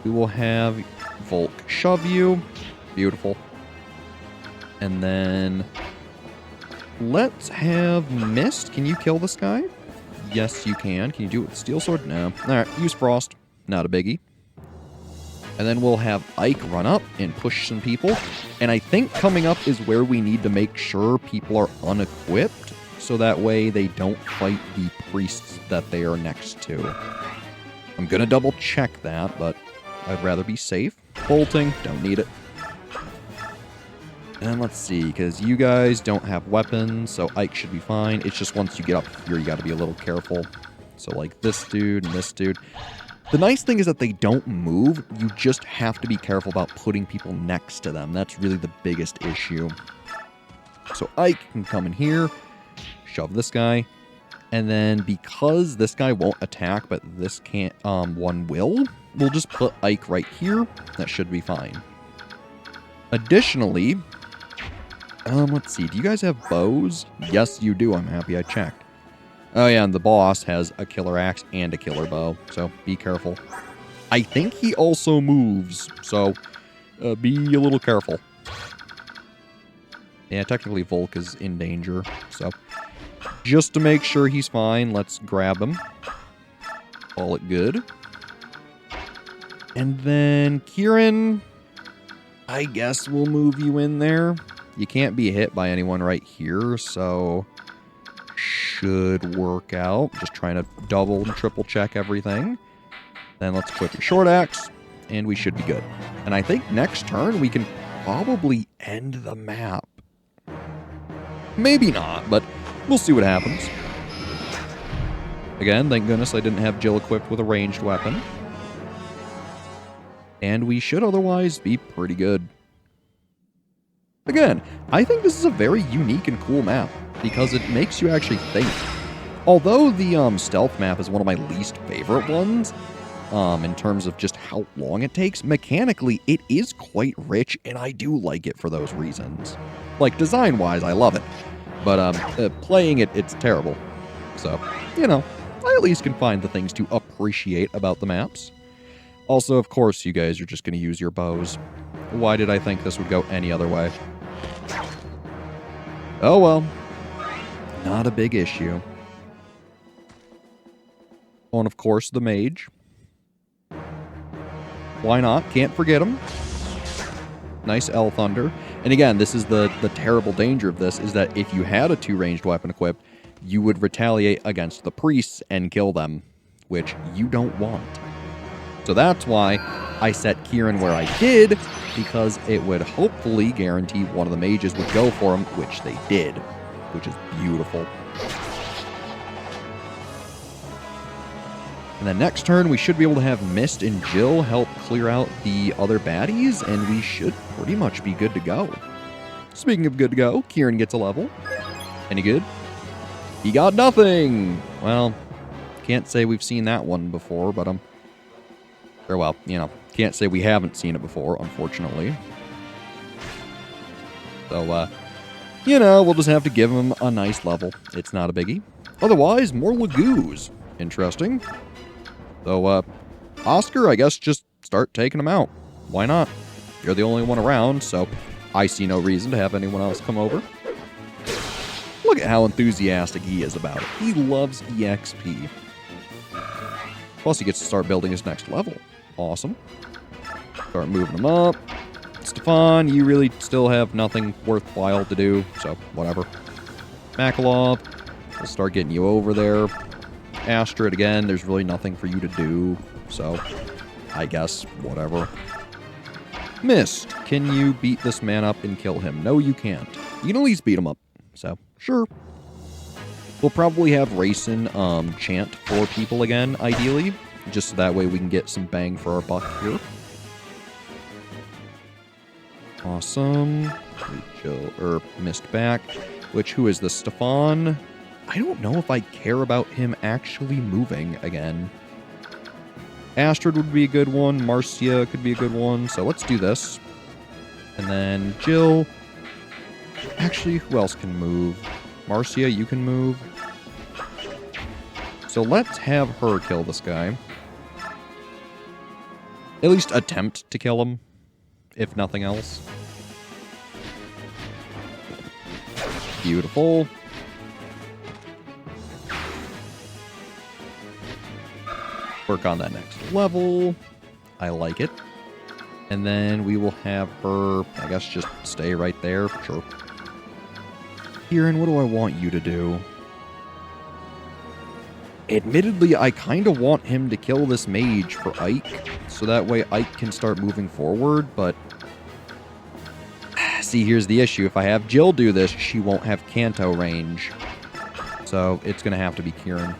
We will have Volk shove you. Beautiful. And then let's have Mist. Can you kill this guy? Yes, you can. Can you do it with Steel Sword? No. Alright, use Frost. Not a biggie. And then we'll have Ike run up and push some people. And I think coming up is where we need to make sure people are unequipped, so that way they don't fight the priests that they are next to. I'm gonna double check that, but I'd rather be safe. Bolting, don't need it. And let's see, because you guys don't have weapons, so Ike should be fine. It's just once you get up here, you gotta be a little careful. So like this dude and this dude. The nice thing is that they don't move, you just have to be careful about putting people next to them. That's really the biggest issue. So Ike can come in here, shove this guy, and then because this guy won't attack, but this can't, one will, we'll just put Ike right here. That should be fine. Additionally, let's see, do you guys have bows? Yes, you do. I'm happy I checked. Oh yeah, and the boss has a killer axe and a killer bow, so be careful. I think he also moves, so be a little careful. Yeah, technically Volk is in danger, so just to make sure he's fine, let's grab him. Call it good. And then Kieran, I guess we'll move you in there. You can't be hit by anyone right here, so should work out. Just trying to double and triple check everything. Then let's equip your short axe, and we should be good. And I think next turn we can probably end the map. Maybe not, but we'll see what happens. Again, thank goodness I didn't have Jill equipped with a ranged weapon. And we should otherwise be pretty good. Again, I think this is a very unique and cool map, because it makes you actually think. Although the stealth map is one of my least favorite ones, in terms of just how long it takes, mechanically it is quite rich, and I do like it for those reasons. Like, design-wise, I love it. But playing it, it's terrible. So, you know, I at least can find the things to appreciate about the maps. Also, of course, you guys are just going to use your bows. Why did I think this would go any other way? Oh well. Not a big issue. Oh, and of course, the mage. Why not? Can't forget him. Nice L Thunder. And again, this is the terrible danger of this, is that if you had a 2-ranged weapon equipped, you would retaliate against the priests and kill them, which you don't want. So that's why I set Kieran where I did, because it would hopefully guarantee one of the mages would go for him, which they did, which is beautiful. And then next turn, we should be able to have Mist and Jill help clear out the other baddies, and we should pretty much be good to go. Speaking of good to go, Kieran gets a level. Any good? He got nothing! Well, can't say we've seen that one before, but or well, you know, can't say we haven't seen it before, unfortunately. So, you know, we'll just have to give him a nice level. It's not a biggie. Otherwise, more Lagoos. Interesting. So, Oscar, I guess just start taking them out. Why not? You're the only one around, so I see no reason to have anyone else come over. Look at how enthusiastic he is about it. He loves EXP. Plus, he gets to start building his next level. Awesome. Start moving him up. Stefan, you really still have nothing worthwhile to do, so whatever. Makalov, we'll start getting you over there. Astrid, again, there's really nothing for you to do, so I guess whatever. Mist, can you beat this man up and kill him? No, you can't. You can at least beat him up, so sure. We'll probably have Racin chant for people again, ideally. Just so that way we can get some bang for our buck here. Awesome. Missed back. Who is this? Stefan? I don't know if I care about him actually moving again. Astrid would be a good one. Marcia could be a good one. So let's do this. And then Jill. Actually, who else can move? Marcia, you can move. So let's have her kill this guy. At least attempt to kill him, if nothing else. Beautiful. Work on that next level. I like it. And then we will have her, I guess, just stay right there. Sure. Kieran, what do I want you to do? Admittedly, I kind of want him to kill this mage for Ike, so that way Ike can start moving forward, but... See, here's the issue. If I have Jill do this, she won't have Kanto range. So, it's going to have to be Kieran.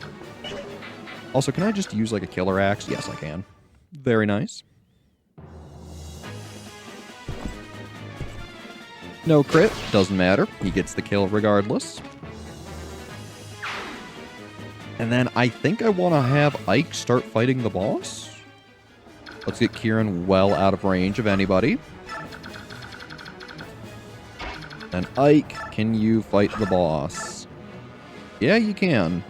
Also, can I just use, like, a killer axe? Yes, I can. Very nice. No crit. Doesn't matter. He gets the kill regardless. And then I think I want to have Ike start fighting the boss. Let's get Kieran well out of range of anybody. And Ike, can you fight the boss? Yeah, you can.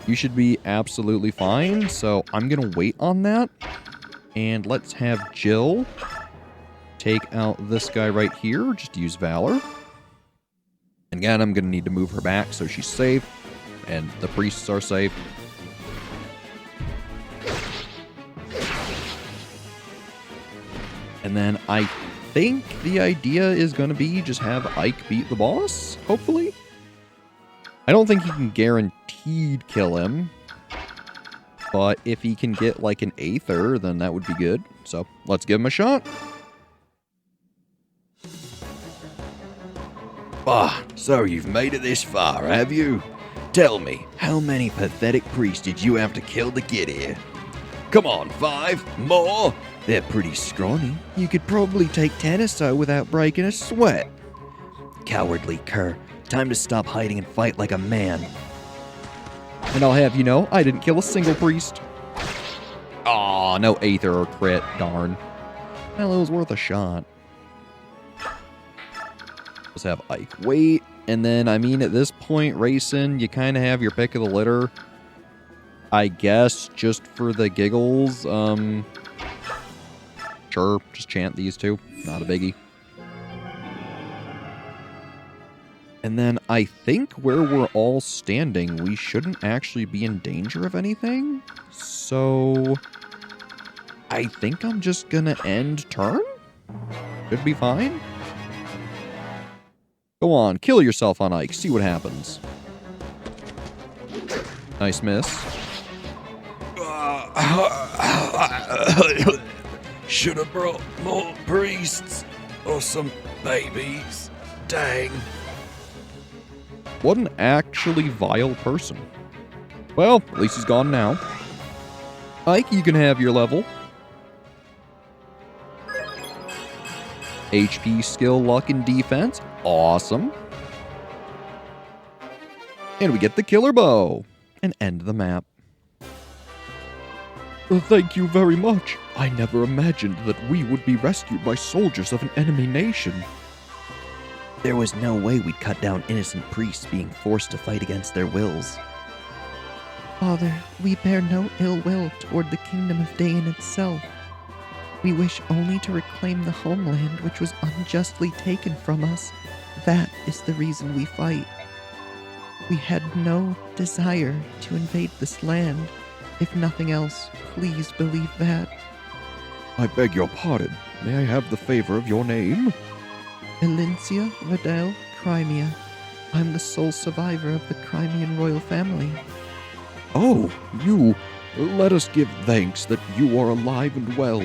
You should be absolutely fine, so I'm going to wait on that. And let's have Jill take out this guy right here. Just use Valor. And again, I'm going to need to move her back so she's safe. And the priests are safe. And then I think the idea is going to be just have Ike beat the boss, hopefully. I don't think he can guaranteed kill him. But if he can get like an Aether, then that would be good. So let's give him a shot. So you've made it this far, have you? Tell me, how many pathetic priests did you have to kill to get here? Come on, 5 more? They're pretty scrawny. You could probably take 10 or so without breaking a sweat. Cowardly cur. Time to stop hiding and fight like a man. And I'll have you know, I didn't kill a single priest. Aw, no Aether or crit, darn. Well, it was worth a shot. Let's have Ike wait. And then, I mean, at this point, Racin, you kind of have your pick of the litter. I guess, just for the giggles. Sure, just chant these two. Not a biggie. And then, I think where we're all standing, we shouldn't actually be in danger of anything. So, I think I'm just gonna end turn? Should be fine. Go on, kill yourself on Ike. See what happens. Nice miss. Should have brought more priests or some babies. Dang. What an actually vile person. Well, at least he's gone now. Ike, you can have your level. HP, skill, luck, and defense. Awesome. And we get the killer bow. And end the map. Thank you very much. I never imagined that we would be rescued by soldiers of an enemy nation. There was no way we'd cut down innocent priests being forced to fight against their wills. Father, we bear no ill will toward the kingdom of Dayan itself. We wish only to reclaim the homeland which was unjustly taken from us. That is the reason we fight. We had no desire to invade this land. If nothing else, please believe that. I beg your pardon. May I have the favor of your name? Elincia Vadel Crimea. I'm the sole survivor of the Crimean royal family. Oh, you. Let us give thanks that you are alive and well.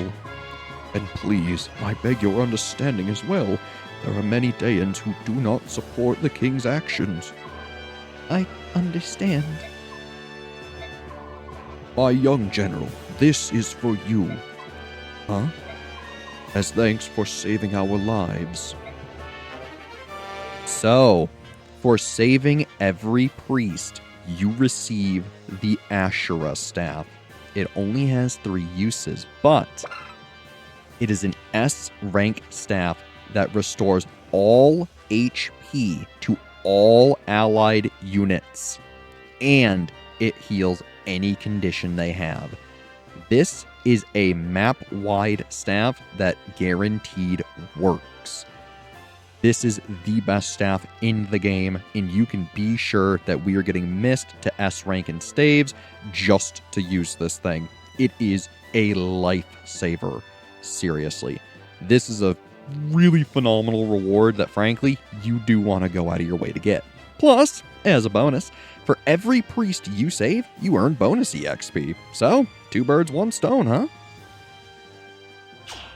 And please, I beg your understanding as well. There are many Dayans who do not support the king's actions. I understand. My young general, this is for you. Huh? As thanks for saving our lives. So, for saving every priest, you receive the Asherah staff. It only has 3 uses, but it is an S rank staff that restores all HP to all allied units, and it heals any condition they have. This is a map-wide staff that guaranteed works. This is the best staff in the game, and you can be sure that we are getting missed to S rank and staves just to use this thing. It is a lifesaver. Seriously. This is a really phenomenal reward that, frankly, you do want to go out of your way to get. Plus, as a bonus, for every priest you save, you earn bonus EXP. So, 2 birds, 1 stone, huh?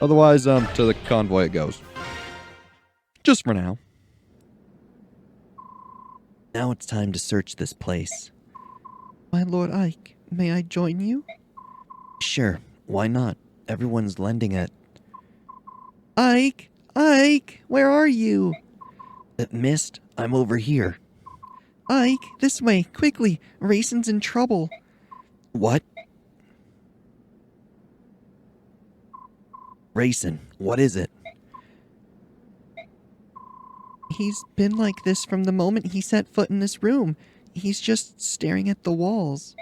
Otherwise, to the convoy it goes. Just for now. Now it's time to search this place. My Lord Ike, may I join you? Sure, why not? Everyone's lending it. Ike! Ike! Where are you? Mist, I'm over here. Ike, this way, quickly! Rayson's in trouble. What? Rayson, what is it? He's been like this from the moment he set foot in this room. He's just staring at the walls.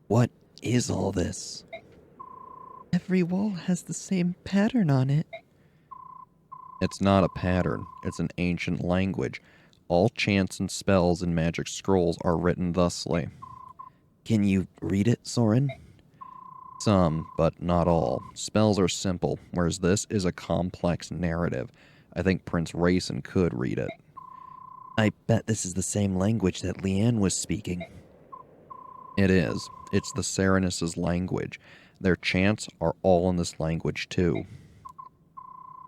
What is all this? Every wall has the same pattern on it. It's not a pattern. It's an ancient language. All chants and spells in magic scrolls are written thusly. Can you read it, Soren? Some, but not all. Spells are simple, whereas this is a complex narrative. I think Prince Rayson could read it. I bet this is the same language that Leanne was speaking. It is. It's the Serenis' language. Their chants are all in this language, too.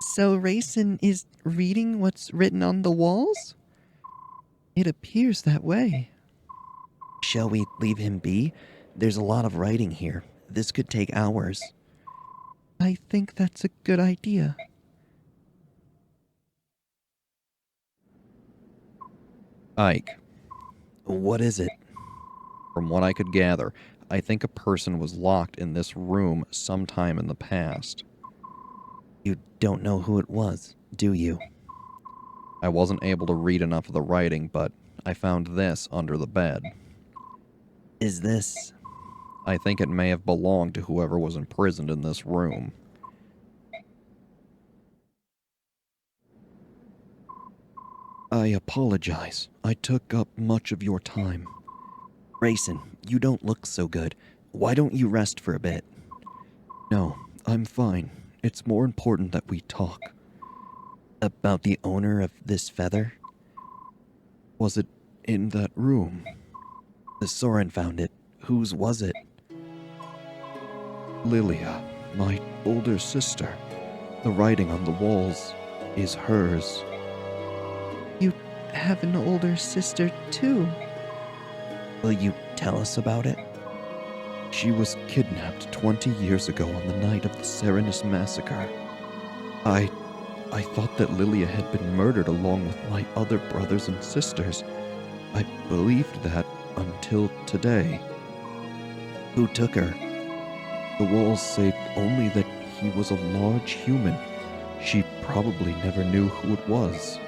So Rayson is reading what's written on the walls? It appears that way. Shall we leave him be? There's a lot of writing here. This could take hours. I think that's a good idea. Ike, What is it? from what I could gather, I think a person was locked in this room sometime in the past. You don't know who it was, do you? I wasn't able to read enough of the writing, but I found this under the bed. Is this... I think it may have belonged to whoever was imprisoned in this room. I apologize. I took up much of your time. Rayson, you don't look so good. Why don't you rest for a bit? No, I'm fine. It's more important that we talk. About the owner of this feather? Was it in that room? The Soren found it. Whose was it? Lilia, my older sister. The writing on the walls is hers. You have an older sister, too. Will you tell us about it? She was kidnapped 20 years ago on the night of the Serenis massacre. I thought that Lilia had been murdered along with my other brothers and sisters. I believed that until today. Who took her? The walls say only that he was a large human. She probably never knew who it was.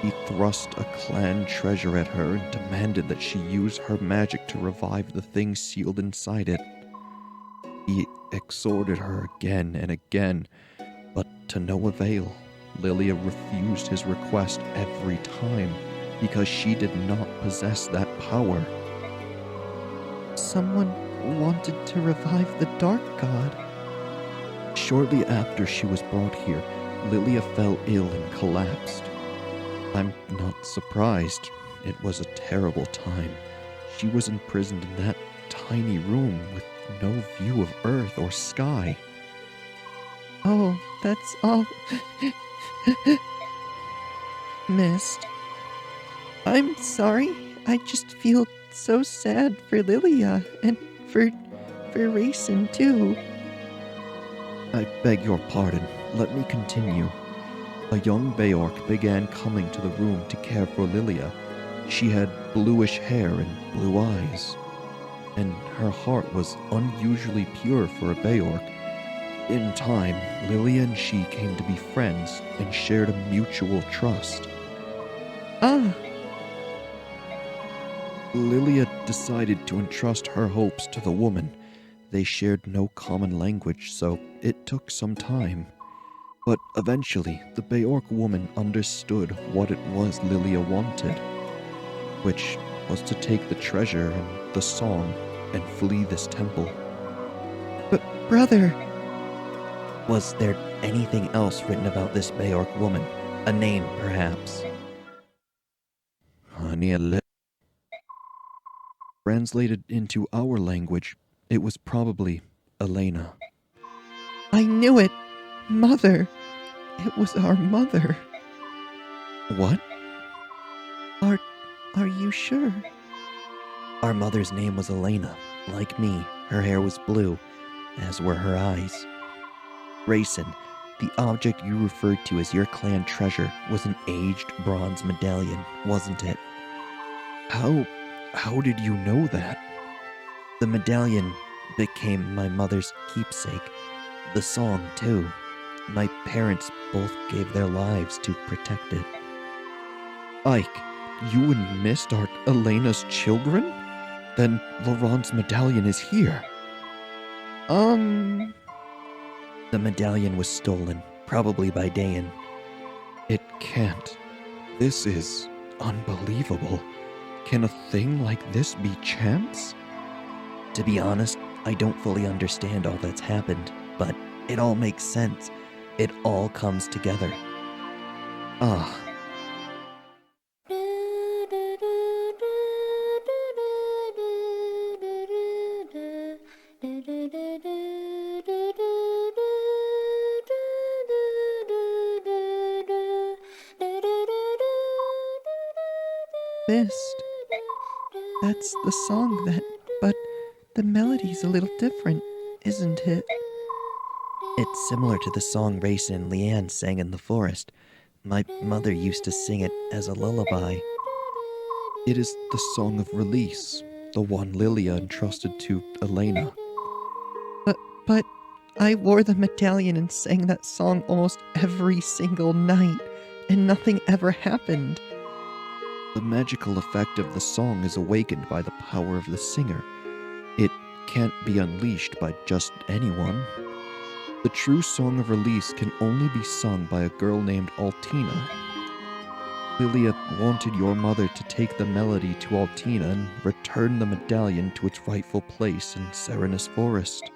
He thrust a clan treasure at her and demanded that she use her magic to revive the thing sealed inside it. He exhorted her again and again, but to no avail. Lilia refused his request every time because she did not possess that power. Someone wanted to revive the Dark God. Shortly after she was brought here, Lilia fell ill and collapsed. I'm not surprised. It was a terrible time. She was imprisoned in that tiny room with no view of earth or sky. Oh, that's all. Missed. I'm sorry. I just feel so sad for Lilia and for Racing too. I beg your pardon. Let me continue. A young Beorc began coming to the room to care for Lilia. She had bluish hair and blue eyes, and her heart was unusually pure for a Beorc. In time, Lilia and she came to be friends and shared a mutual trust. Ah, Lilia decided to entrust her hopes to the woman. They shared no common language, so it took some time. But eventually, the Beorc woman understood what it was Lilia wanted, which was to take the treasure and the song and flee this temple. but brother. Was there anything else written about this Beorc woman? A name, perhaps? Translated into our language, it was probably Elena. I knew it. Mother. It was our mother. What? Are you sure? Our mother's name was Elena. Like me, her hair was blue, as were her eyes. Racing, the object you referred to as your clan treasure was an aged bronze medallion, wasn't it? How did you know that? The medallion became my mother's keepsake. The song, too. My parents both gave their lives to protect it. Ike, you and Mist are Elena's children? Then Laurent's medallion is here. The medallion was stolen, probably by Dayan. It can't. This is unbelievable. Can a thing like this be chance? To be honest, I don't fully understand all that's happened, but it all makes sense. It all comes together. Ah, Missed. That's the song but the melody's a little different, isn't it? It's similar to the song Racing and Leanne sang in the forest. My mother used to sing it as a lullaby. it is the song of release, the one Lilia entrusted to Elena. But I wore the medallion and sang that song almost every single night, and nothing ever happened. The magical effect of the song is awakened by the power of the singer. It can't be unleashed by just anyone. The true song of release can only be sung by a girl named Altina. Lilia wanted your mother to take the melody to Altina and return the medallion to its rightful place in Serenus Forest.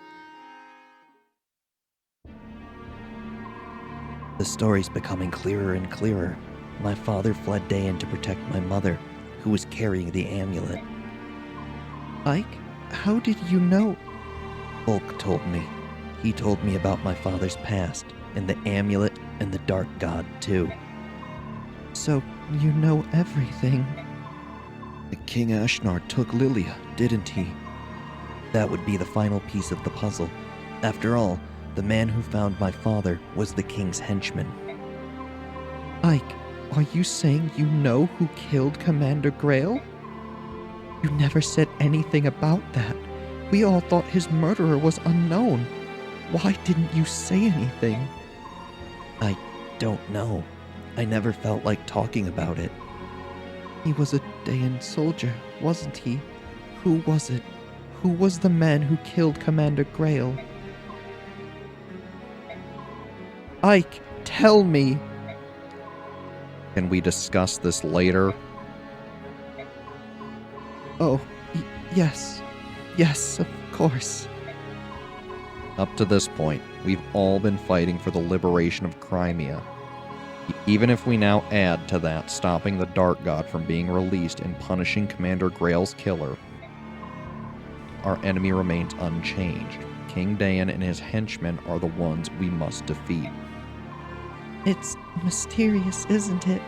The story's becoming clearer and clearer. My father fled Dayan to protect my mother, who was carrying the amulet. Ike, how did you know? Bulk told me. He told me about my father's past, and the amulet, and the dark god, too. So you know everything. King Ashnard took Lilia, didn't he? That would be the final piece of the puzzle. After all, the man who found my father was the king's henchman. Ike, are you saying you know who killed Commander Grail? You never said anything about that. We all thought his murderer was unknown. Why didn't you say anything? I don't know. I never felt like talking about it. He was a Dayan soldier, wasn't he? Who was it? Who was the man who killed Commander Grail? Ike, tell me! Can we discuss this later? Oh, yes. Yes, of course. Up to this point, we've all been fighting for the liberation of Crimea. Even if we now add to that stopping the Dark God from being released and punishing Commander Grail's killer, our enemy remains unchanged. King Dayan and his henchmen are the ones we must defeat. It's mysterious, isn't it?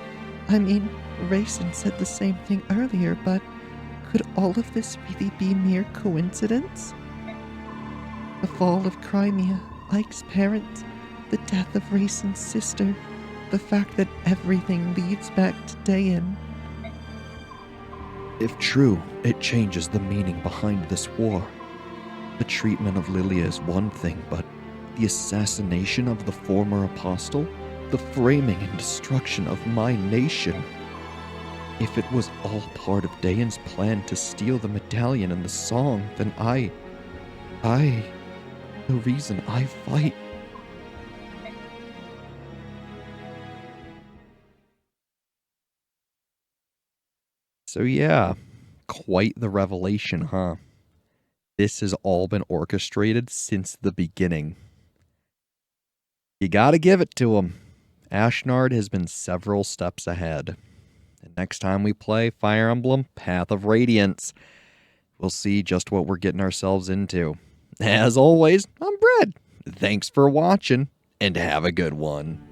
I mean, Rayson said the same thing earlier, but could all of this really be mere coincidence? The fall of Crimea, Ike's parents, the death of Rayson's sister, the fact that everything leads back to Dayan. If true, it changes the meaning behind this war. The treatment of Lilia is one thing, but the assassination of the former apostle, the framing and destruction of my nation. If it was all part of Dayan's plan to steal the medallion and the song, then the reason I fight. So yeah, quite the revelation, huh? This has all been orchestrated since the beginning. You gotta give it to him. Ashnard has been several steps ahead. And next time we play Fire Emblem Path of Radiance, we'll see just what we're getting ourselves into. As always, I'm Brad. Thanks for watching, and have a good one.